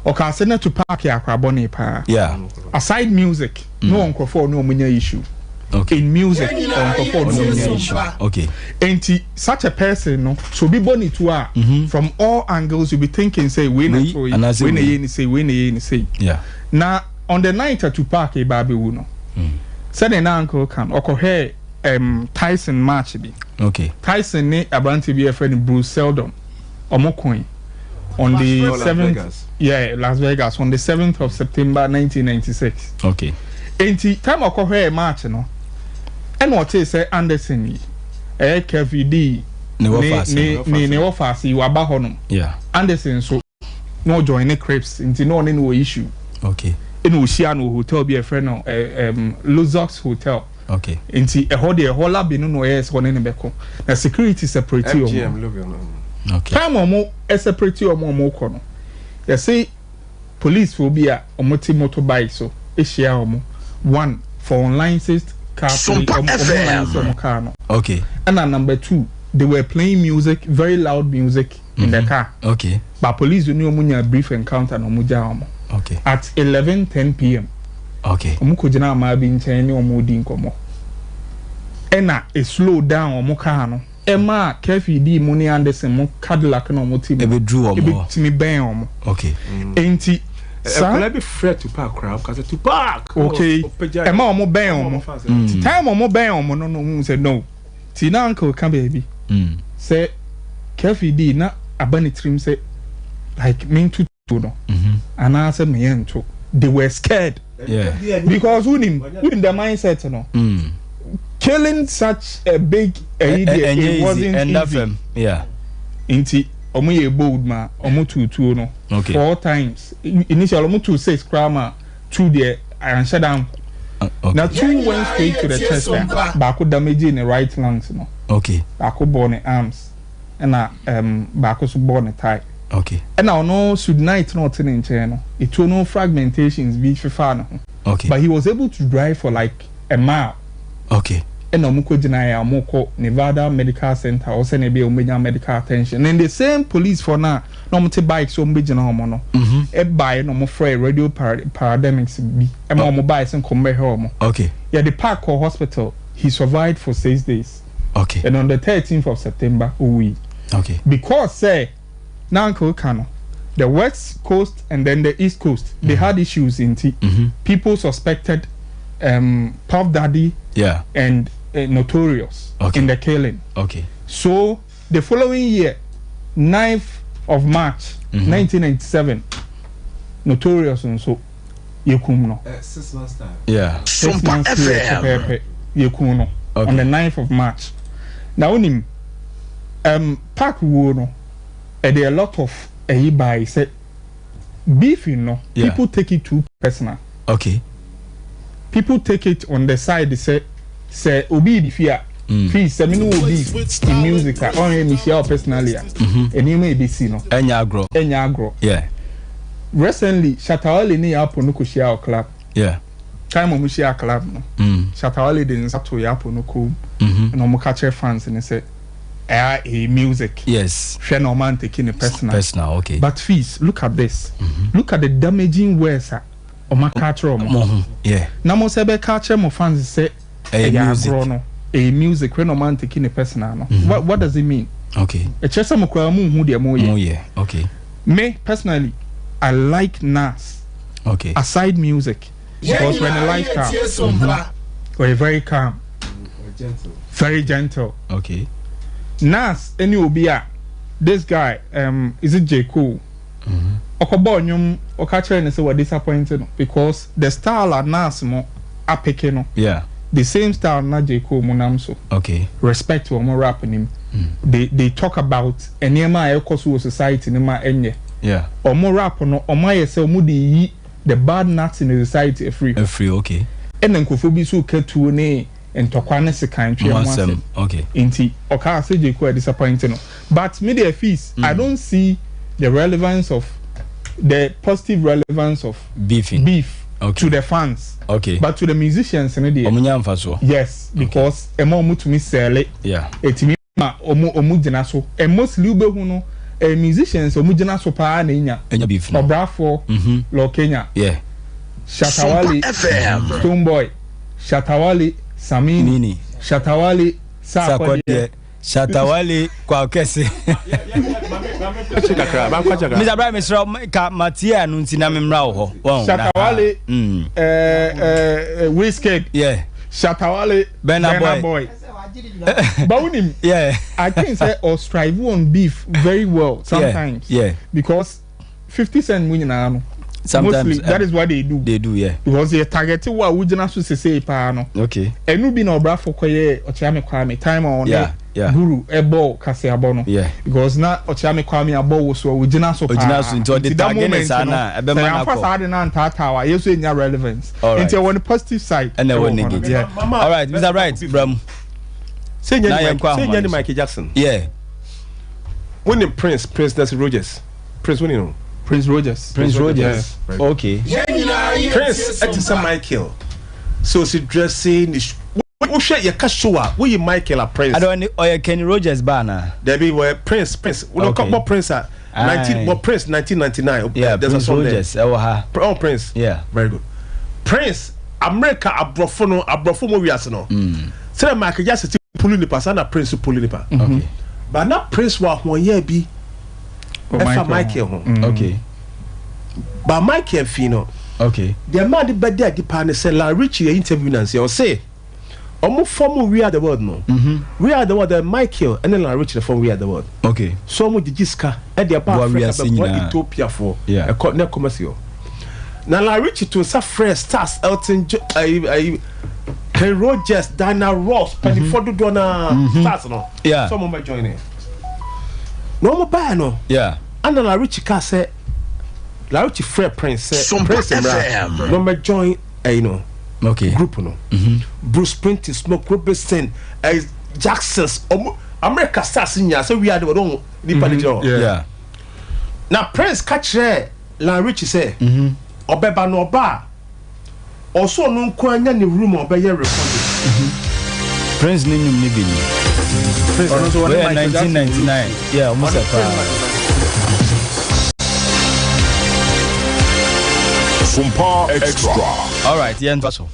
Okay, I said to Park ya Craboni pa. Yeah. Aside music, no uncle no munya issue. Okay. In music, uncle no munya issue. Okay. And such a person, no, so be born to from all angles. You be thinking, say, win say. Yeah. Now on the night to Park a baby uno. Said an uncle can okay Tyson match be. Okay. Tyson ne abanti be a friend Bruce Seldon or Mocoin. On the 7th, Las Vegas, on the 7th of September 1996. Okay. And the time of her match, no, and what they say Anderson, KVD, never fast, you are bahonum. Yeah. Anderson, so no join the crepes, into no issue. Okay. In Oceano Hotel, be a friend of Luzox Hotel. Okay. Into a whole lab in no air, one in the beco. The security separate you. Okay. Time or a separate or more corner. You see, police will be a motorbike, so a share one for unlicensed car. Okay. And number 2, they were playing music, very loud music in the car. Okay. But police you know a brief encounter no muja. Okay. At 11:10 p.m. Okay. Omukujina ma bi nchen ni omudi nkomo. Ena a slow down omuka no. Emma KVD Money Anderson mo Cadillac no mo team. Ebe drew omo. Ebe timi ben omo. Okay. Enti sa be fret to park crowd cause to park. Okay. Emma omo ben omo. Time omo ben omo no say no. Ti na uncle can baby. Say KVD na abani trim say like mean to no. And I said me ento. They were scared. Yeah. Because who in the mindset no. Killing such a big idiot, it wasn't easy. Yeah. Inti omo ye bold ma omo 2 no. Okay. 4 times. Initially omo 2-6 grammar 2 there and shut down. Okay. Now 2 went straight to the chest. Bako damage in the right lungs no. Okay. Bako born the arms. And bako so born the thigh. Okay. And now no should night not in channel. It will no fragmentations be for okay. But he was able to drive for like a mile. Okay. And omuko jinaya omoko Nevada Medical Center or send be omenya medical attention. And the same police for now no mte bike so mbejina omo no. E buy no mo free radio parademics bi. E mo buy sen come here omo. Okay. Yeah, the Park or hospital he survived for 6 days. Okay. And on the 13th of September we. Okay. Because say Nanko Kano the West Coast and then the East Coast they had issues in people suspected Puff Daddy and Notorious in the killing. Okay. So the following year, 9th of March 1997, Notorious and so Yekuno. 6 months time. Yeah. 6 months time. Yekuno on the 9th of March. Now him Park Wono there are a lot of by said beef people take it too personal. Okay. People take it on the side. They say obi the fear. Please, I mean, will be in music. I only Michelle personally. And you may be seen. Enyagro. Yeah. Recently, Shatawale ni hapo nuko share club. Yeah. Time omu share club no. Shatawale didn't start to hapo nuko. And omu catch fans and they say a music. Yes. Share no man taking a personal. Personal, okay. But fees, look at this. Look at the damaging words. Oma culture. Yeah. Namo sebe culture mo fans say a music. A music when no man taking a personal. What does it mean? Okay. A chesa mo kwa mu hu de mo ye. Okay. Me personally, I like Nas. Okay. Aside music. Because when a life comes, we're very calm. Very gentle. Okay. Nas, any obia, this guy, is it J. Cole? Okobonyum, Okacha and say we're disappointed because the style of Nas mo are picking. Yeah. The same style na J. Cole Munamso. Okay. Respect to more rapping him. They talk about enema ekosu society nima enye. Yeah. Or more rap no or my say omudi the bad nuts in the society free. Free, okay. And then kofobi so ketu ne and tokwane se country one. Okay. Inti oka say J. Cole disappointing. But media fees, I don't see the relevance of the positive relevance of beef to the fans. Okay. But to the musicians and the yes, because emo mutu mi sell it. Yeah. Etimi ma omu jina so. And mostly ube huno musicians omu jina so pa na inya. Enya beef. Obrafo lo Kenya. Yeah. Shatawali Stoneboy. Shatawali Samini. Nini. Shatawali Sakwadi. Shatawali kwa kese. Mr. Brian Mr. Ka Matia nunti na memra ho. Shatawali Whiskey. Yeah. Shatawali Burna Boy. Baunim. Yeah. I can say or strive on beef very well sometimes. Yeah. Because 50 Cent winning na sometimes mostly that is what they do. They do, yeah. Because they target what we just say pa no. Okay. Enu bi na obra for koye Ochiame Kwame time on Guru ebo kase abono. Yeah. Because na Ochiame Kwame abo so we jina so pa. Ojina so into the target sana ebe man akọ. Say na ntatawa yeso enya relevance. Into one positive side. And then one negative. Yeah. All right, Mr. Right, Bram. Say nyani Michael Jackson. Yeah. Winning Prince Nancy Rogers. Prince winning. Prince Rogers. Yes. Okay. Prince Etisa Michael. So she dressing we share your cashowa. We Michael a Prince. I don't or Kenny Rogers banner. There be where Prince. We don't talk about Prince at 1999. Yeah, there's Prince a song Rogers. Oh, Prince. Yeah. Very good. Prince America abrofono we asno. Say Michael Jackson pulling the pass and Prince pulling the pass. Okay. But now Prince wa one year be Michael. Okay. But Michael Fino. Okay. The man the bad the partner say La Richie interview Nancy or say omo form We Are the World no. We Are the World Michael and then La Richie the form We Are the World. Okay. So mo digiska e the part Africa Ethiopia for a corner commercial. Na La Richie to sa fresh stars Elton Ken Rogers, Diana Ross, Penny Ford Donna stars no. Yeah. Some mo join in. No mo buy no. Yeah. And La Richie ka say La Richie Fred Prince say Prince no me join you know. Okay. Group no. Bruce Springsteen, Smoke Robertson, Jackson's America stars in ya so we are the one Yeah. Now Prince catch La Richie say obeba no ba also no kwanya ni room obeye recording. Prince ninyum ni bini. Prince 1999. Yeah, almost Sompa Extra. All right, yeah, so.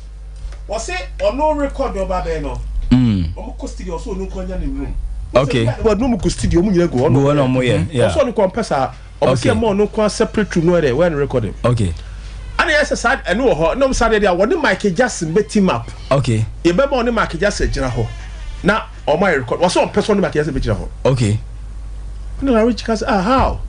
Was it or no record oba be no? Omo studio so no kwanya ni room. Okay. But no mu studio mu nyina go on. Go on mo yeah. Also no compesa omo say mo no kwa separate room no there when recording. Okay. And yes side and no side there one Michael Jackson be team up. Okay. You be on Michael Jackson jira ho. Na o my record was on person Michael Jackson be jira ho. Okay. No La Rich cause how?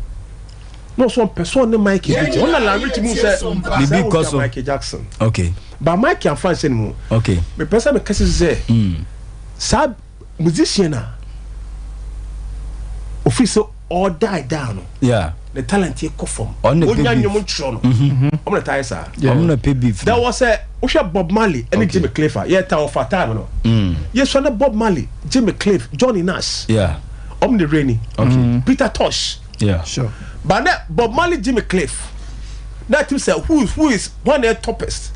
No some person Michael Jackson. One La Rich mu say the because of Michael Jackson. Okay. But Michael and France anymore. Okay. Me person me case say sab musician na official all die down. Yeah. The talent here come from. On the I'm the tire sir. I'm gonna pay beef. There was a Bob Marley and Jimmy Cliff. Yeah, tower for time no. Yes, one Bob Marley, Jimmy Cliff, Johnny Nash. Yeah. The Rainy. Okay. Peter Tosh. Yeah. Sure. But that Bob Marley, Jimmy Cliff. That you say who is one of the toppest.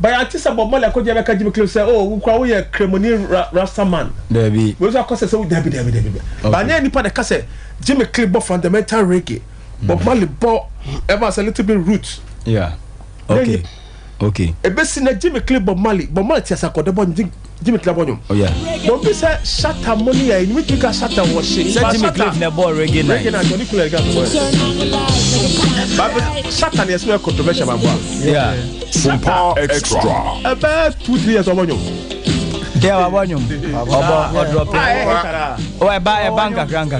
By Antissa Bob Mala could never catch me say, oh, we call you a criminal Rasta man. There be. We also cause so Debbie. But then you put the cassette, Jimmy Clip fundamental reggae. Bob Marley bought ever a little bit roots. Yeah. Okay. Okay. A best in a Jimmy Clip Bob Marley has a code about Jimmy Clabonium. Oh, yeah. But this shatter money, and we think a shatter was shit. Jimmy Cliff never reggae night. But shatter is not controversial. Yeah. Sompa Extra. About 2-3 years of money. Yeah, I want you. Drop it. Oh, I buy a bank account.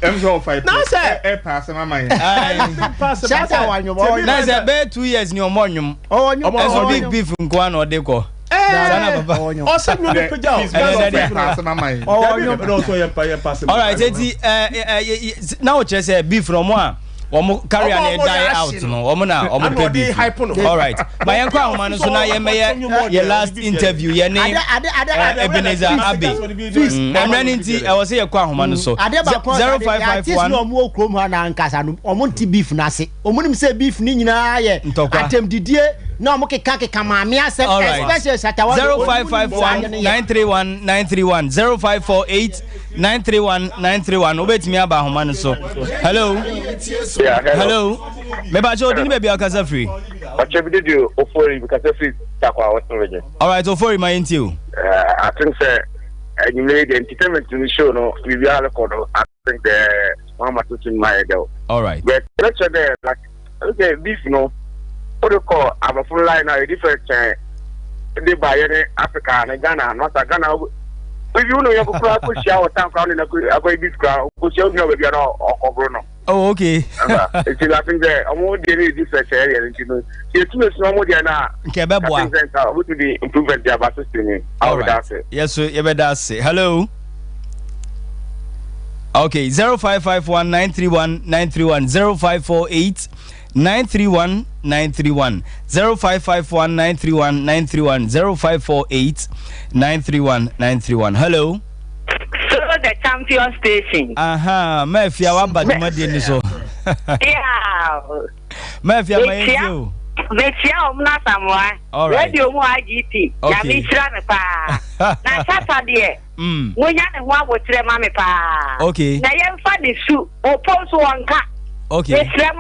I'm so fight. No, sir. Pass my mind. Shatter one, you want. Nice, I bet 2 years in your morning. Oh, you also big beef in Guan or Deco. Or some new people. All right, now just a beef from one. Carry on die out, no. All right. My uncle, man, so now your last interview, your name, Ebenezer Abbey. I'm running tea. I was here, Quaman, so 0551. No more chrome and Casan, or Monty beef, Nasi, or Monim say beef, Nina, Atem Didier. No, Moki Kaki Kamamia said, all right. 0551 931 931 0548 931 Obey me about Homan. So, hello. Yeah, hello. Maybe I showed you baby Akasa free. What did you offer because of free Takwa Western region? All right, offer my into. I think, sir, you made the entertainment in the show, no, we are recorded. I think the Mama in my ago. All right. But let's say, like, okay, this, no. What do you call a full line now? Different they buy any Africa and Ghana, not a Ghana. If you know you have to push our town crowd in a way this crowd, push you know if you're all Bruno. Oh, okay. It's laughing there. I'm more dealing with this area, you know. It's too much more than that. What would be improvement there about system? All right. Yes, sir. You better say hello. Okay, 0551 931 931 0548 931 931 0551 931 931 0548 931 931. Hello. So the champion station. Mafia wa baduma de ni so. Yeah. Mafia my you. Metia omna samwa. Radio mu IGT. Ya mi tira me pa. Na Saturday. Wonya ne ho abotire ma me pa. Okay. Na yemfa de su. O ponso wonka. Okay. Mr.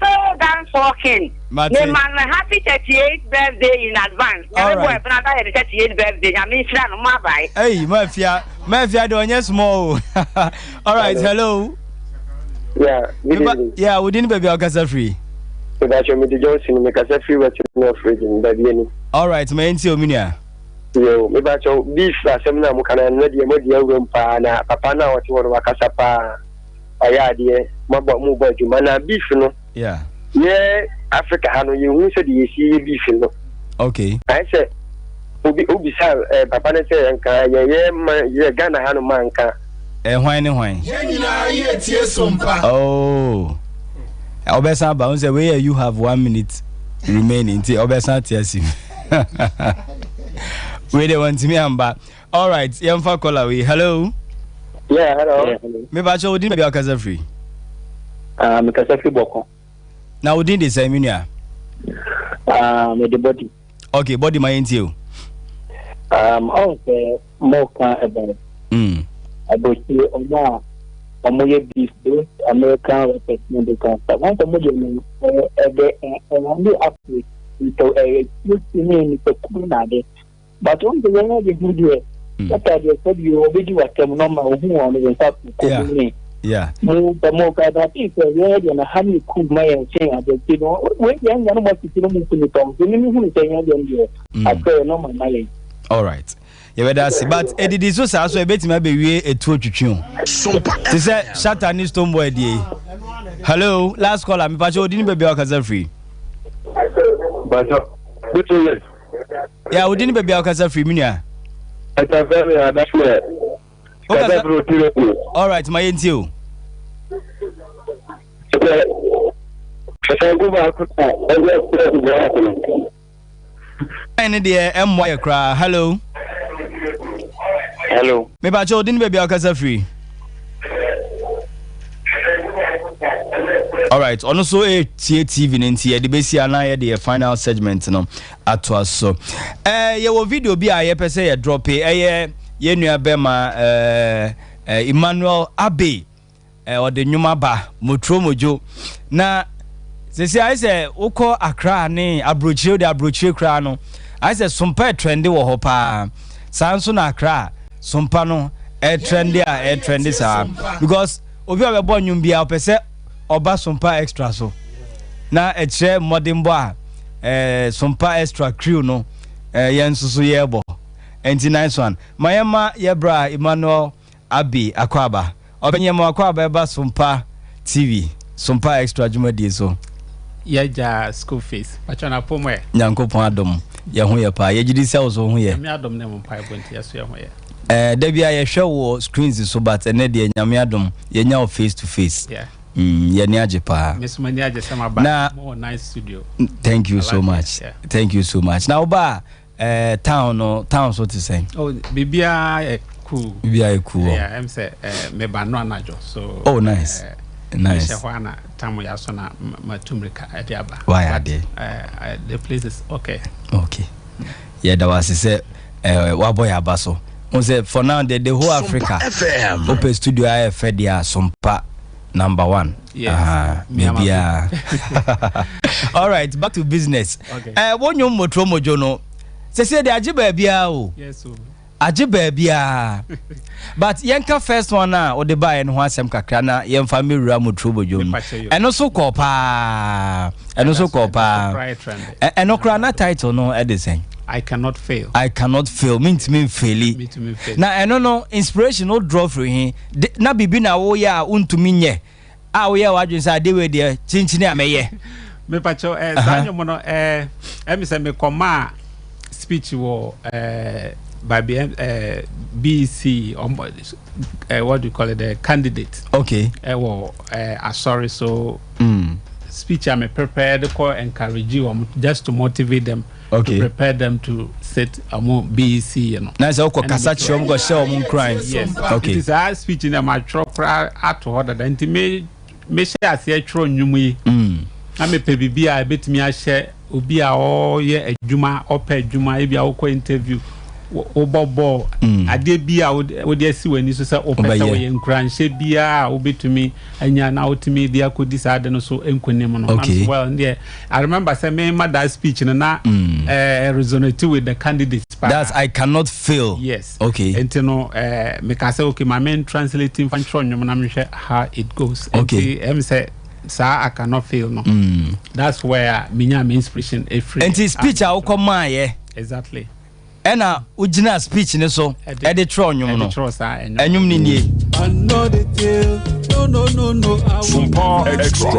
So dance walking. The man happy 38th birthday in advance. All right. 38th birthday. I mean, hey, Mafia, don't you small. All right, hello. Yeah, yeah, we didn't be Alcasa free. All right, my NCO Minia. Yo, maybe I shall be some Mukana and Nadia Modia Rumpana, Papa now what you want to Wakasapa. Ayadie mabo mu boju mana beef no yeah Africa hanu you said you see beef no okay I said obi sa papa ne say nka ye Ghana hanu manka hwan nyina ye tie sompa oh obesa ba say where you have 1 minute remaining till obesa tiasi we dey want me amba all right yemfa call we hello. Yeah, hello. Me ba cho odin be Akasa free. Me Akasa free boko. Na odin dey say minia. Me the body. Okay, body my into. Okay, more can about. About you omo ye beef American representative the concept. One of them and after to you to kuna de. But on the way the video that I said you already were normal who on the top. Yeah. No, the more that is a word and a honey could my saying at the when young and what you don't to the tongue. You know who is saying I pray no my. All right. You better see, but it is so a bit maybe we a two to this is Shatter News Tomboy D. Hello, last call. I'm Pacho didn't be Akasa free. But yeah, we didn't be Akasa free, Minia. All right, my NTO. Hello. Hello. Maybe I told didn't be Akasa free. All right, also a TV ninti the base na the final segment no ato aso. Your video bi a ye pese ye drop ye nua bema Emmanuel Abe or the nyuma ba motro mojo na sesi I say uko Accra ne abrochie de abrochie kra no I say Sompa trendy wo ho pa sanso na Accra Sompa no trendy sa because obi a be bo nyum bia opese oba Sompa extra so na eche modern boy Sompa extra crew no yen susu yebo enti nice one mayema yebra Emmanuel Abi Akwaba obenyema Akwaba eba Sompa TV Sompa extra jumadi so yaja Skulfees pachana pomwe nyankopon adom ye ho ye pa ye gidi se so ho ye me adom ne mo pai bonti yaso ye ho ye Debbie I hwe wo screens so but ene de nyame adom ye nya face to face yeah ye ni age pa mesumani age sama ba more nice studio thank you so much thank you so much now ba town so to say oh bibia cool yeah I'm say me ba no anajo so oh nice nice hwana tamu ya so na matumrika adiaba why are they the place is okay yeah that was say wa boy abaso on say for now the whole Sompa Africa FM open studio I fed dia Sompa number 1 yes maybe all right back to business won you motro mojo no say the ajiba bia o yes o ajiba bia but yenka first one na o de buy no asem kakra na yen family rura motro mojo eno so kopa eno kra na title no edison I cannot fail means me fail na eno no inspiration no draw from him na bibi na wo ya untumi nye a wo ya wadwen sa de we de chinchini ameye me pacho sanyo mo no me say me koma speech wo by BC what do you call it the candidate sorry so speech I'm prepared to encourage you just to motivate them to prepare them to sit among BEC you know na say ko kasa chom go share among crime yes it is a speech in my chopra at order that me share say tro nwum yi na me pe bibia betimi a share obi a o ye adwuma opa adwuma e bia wo ko interview obobo ade bia wo de si wani so say opesa wo ye nkranhye bia wo betumi anya na otimi dia ko decide no so enkonim no well there I remember say me ma that speech na resonate with the candidates that's I cannot fail yes and no me ka say okay my main translating function nyum na me how it goes and say sir I cannot fail no that's where me inspiration every and speech I come my exactly ena ugina speech ne so e de tro nyum no enyum ni nie no Sompa extra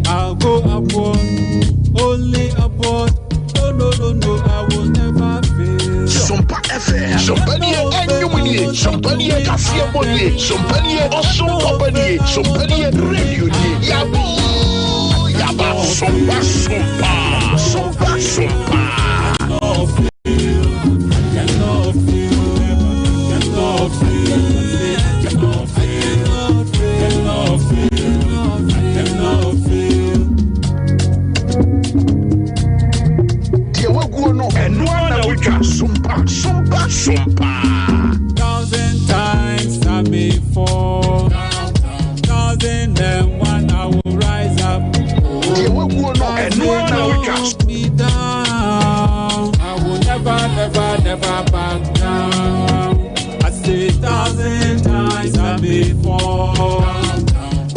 I'll go abroad only abroad no I will never fail Sompa FM Sompanie enyumnie Sompanie kasie bonie Sompanie osun company Sompanie radio ni yaba Sompa Sompa 1,000 times I may fall 1,001 I will rise up me down I will never back down I say 1,000 times I may fall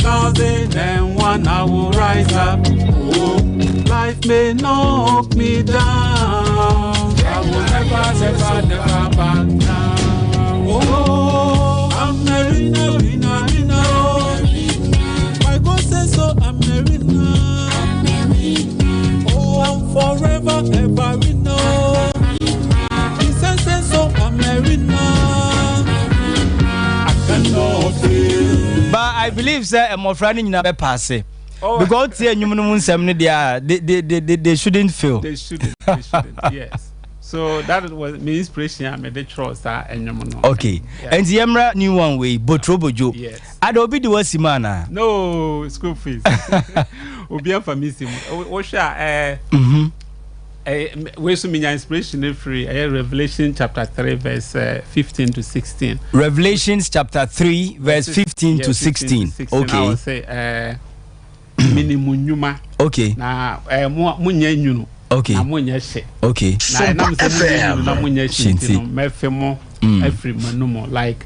1,001 I will rise up life may knock me down I will never back down. Oh, I'm a winner. My God says so, I'm a winner. Oh, I'm forever ever winner. Jesus says so, I'm a winner. I cannot fail. But I believe sir, I'm friend in pass it. Because they shouldn't fail. They shouldn't. Yes. So that was my inspiration. I made the choice and okay. And the Emra new one way, Botrobojo. Yes. Adobe do Simana. No, Skulfees. Obian for missing. Osha where's my inspiration free? Revelation chapter 3 verse 15 to 16. Revelations chapter 3 verse 15 to 16. Okay. I will say minimum. Okay. Na munye nyunu. Okay. Na munye she. Okay. Na munye she. Mefemo every manumo like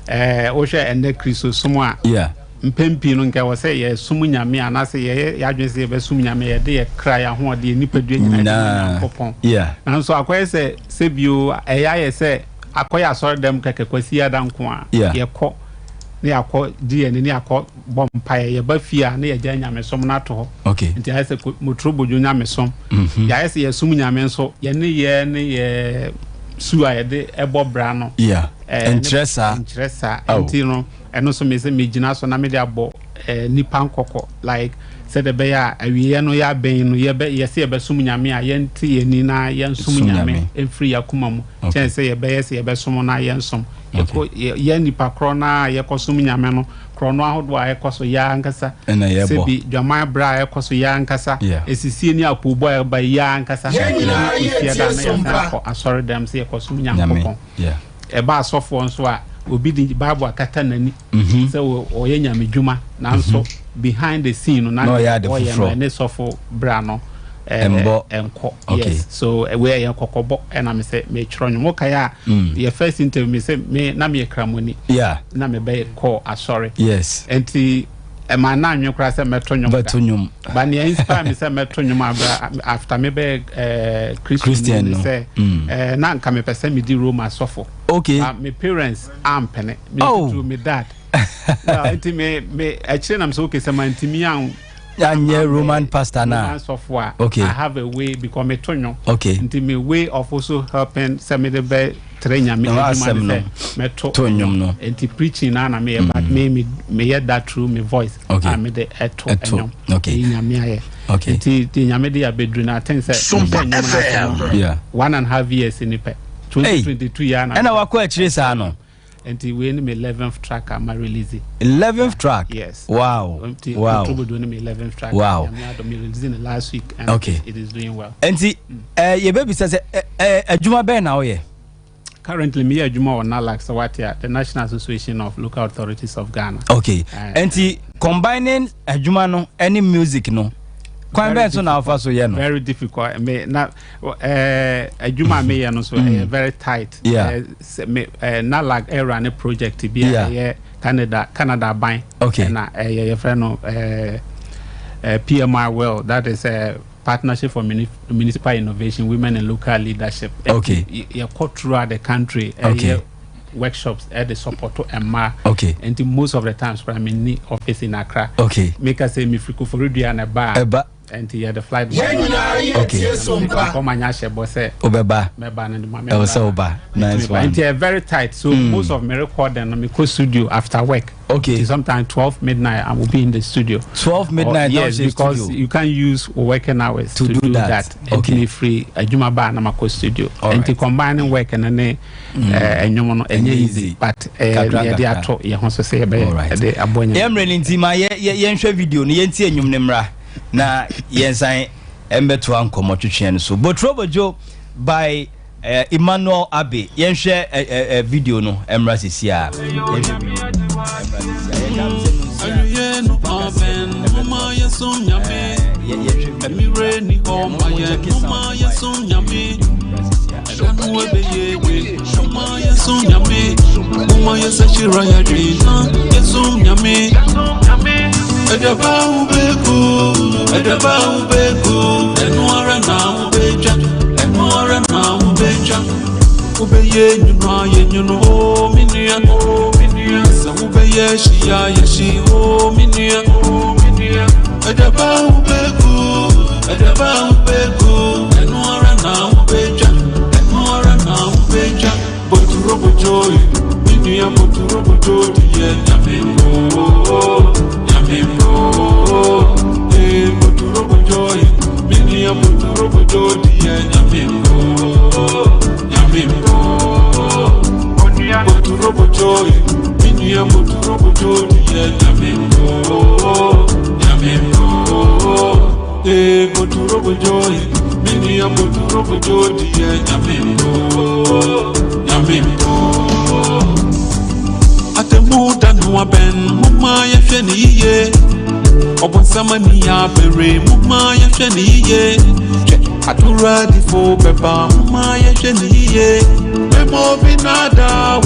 osha ende Kristo somo. Yeah. Mpempi no nka wose ye sumu nyame anase ye adwense ye be sumu nyame ye de ye kra ya ho de nipadua nyina kopon. Yeah. Na so akoye se bio eya ye se akoye asore dem keke kwasi adanko a ye ko ne akọ die ne akọ bompa ye ba fia ne ye gya nyame som na to. Okay. Nti ayese motrobojo nyame som. Ya ayese ye sumu nyame nso ye ne suwa ye de ebo bra no. Yeah. Interesa. Nti no eno so me se me gina so na me de abo nipa nkoko like said the bear awie no ya ben no ye be se ye be sum nyame a ye nti ye ni na ye nsum nyame enfri yakuma mu chen se ye be se ye be sum na ye nsom ye nipa kro na ye kosum nyame no kro no ahodo a ye koso ya nkasa se bi dwama bra ye koso ya nkasa esisi ni apobo e ba ya nkasa ya da na ye asori dem se ye kosum nyame kokon e ba asofo nso a obi di Bible akata nani so oye nyame dwuma nanso behind the scene na oye ne sofo bra no enko yes so we ye kokobo na me say me chiro nwo kaya your first interview me say me na me kramoni na me be call asori yes enti ma na anwe kra say meto nyum ba ne inspire me say meto nyum after me be Christian say na nka me pese me di Roma sofo. Okay. My parents ampene me to me dad. Enti me actually I'm so okay say my ntimi an anye Roman pastor na. Okay. I have a way because me tonyo. Okay. Enti me way of also helping say me the be train me me tonyo no. Enti preaching na me but me hear that through my voice. Okay. Me the eto enyom. Okay. Nyame aye. Okay. Enti nyame de abedru na think say yeah 1.5 years in the 2022 year na. And our kwachire sa no. Enti we ni 11th track am release. 11th track. Yes. Wow. Wow. October doing me 11th track. Wow. I'm releasing last week and okay. It is doing well. Enti your baby says adwuma be na oye. Currently me adwuma on NALAC Sawatia, the National Association of Local Authorities of Ghana. Okay. Enti combining adwuma no any music no. Very difficult. Me na adwuma me ya no so very tight. Yeah. NALAC era ne project bi Canada ban. Okay. Na your friend no PMI well, that is a partnership for municipal innovation, women and local leadership. Okay. You cut throughout the country. Okay. Workshops at the support to Emma. Okay. And most of the times I'm in the office in Accra. Okay. Make us say me free for radio and a bar. And he had the flight. Okay. Come and yash boss say Obeba. Meba and the mama. Oba. Nice one. And they are very tight. So most of me record and me go studio after work. Okay. Sometimes 12 midnight I will be in the studio. 12 midnight. Yes, because studio. You can't use working hours to do that. Okay. And free a juma bar na mako studio. And to combining work and then easy. But they are taught you want to say about the abonya. Emre ntima ye video ni yenti enyum nemra. Na yensan embeto ankomo twetwe so Botrobojo by Emmanuel Abe yenhwe video no emra sisia Edeba ubegu, enwara na ubeja, ubeye nyuno, oh minia, sa ubeye shia yeshi, oh minia, edeba ubegu, enwara na ubeja, boturobojo, minia boturobojo, diye nyamimbo. Boturobojo, mini boturobojo, diye nyamimbo. go to Robo Joy, mini a go to Robo Joy, Yamimbo. At the mood and no ben, Mumaya Sheni, upon Samani Abere, Mumaya Sheni, Atura di fo Beba, Mumaya Sheni, Memo Binada,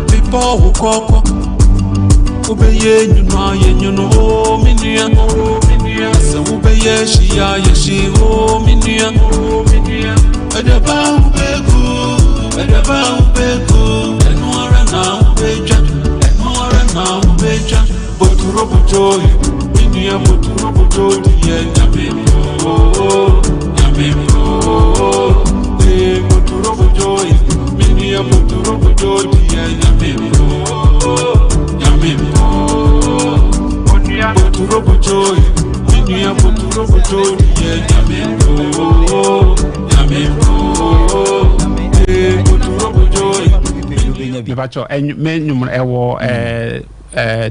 Pipo Koko, Obeye, you know, Minia. So obey she she oh minia adaba ubegu enwara na ubeja boturo bojoy minia boturo bojoy ye nyamembo boturo bojoy minia boturo bojoy ye nyamembo boturo bojoy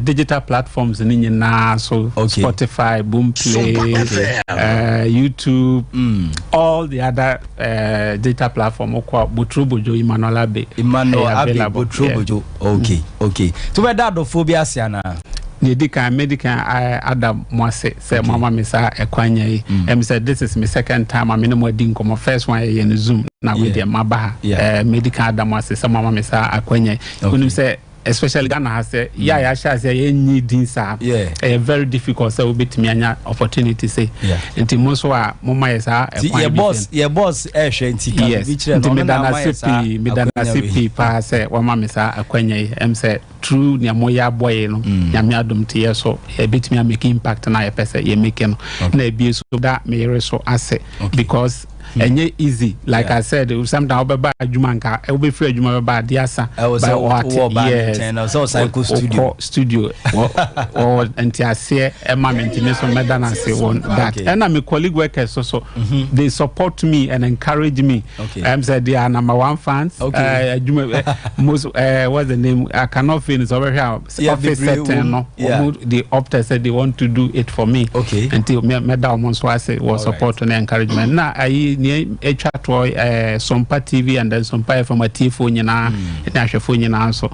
digital platforms so Spotify, Boomplay, YouTube, all the other digital platform Butrubojo Emmanuel Abe Butrubojo. Okay. So where that phobia siana medical Adam Mwase say mama misa ekwanya said this is my second time I'm in more dinko first one in Zoom now with the maba medical Adam Mwase say mama misa ekwanya when say especially Ghana has say need very difficult so bit me anya opportunity say nti mo so a mama yesa your boss medana sipi pa say mama misa ekwanya say true nya moya boy no nyame adom te so e bit me make impact na pese ye make no na bi so that me so ase because enye easy like I said sometimes obeba adwuma nka e obe free adwuma beba diasa by what studio or entiase e ma maintain so medana say one that and my colleague workers so they support me and encourage me said they are number one fans most what's the name I cannot finish over here office setting no the opted said they want to do it for me until medal so I say was support and encouragement now I Sompa TV and then Sompa from a TV phone na hwe phone na so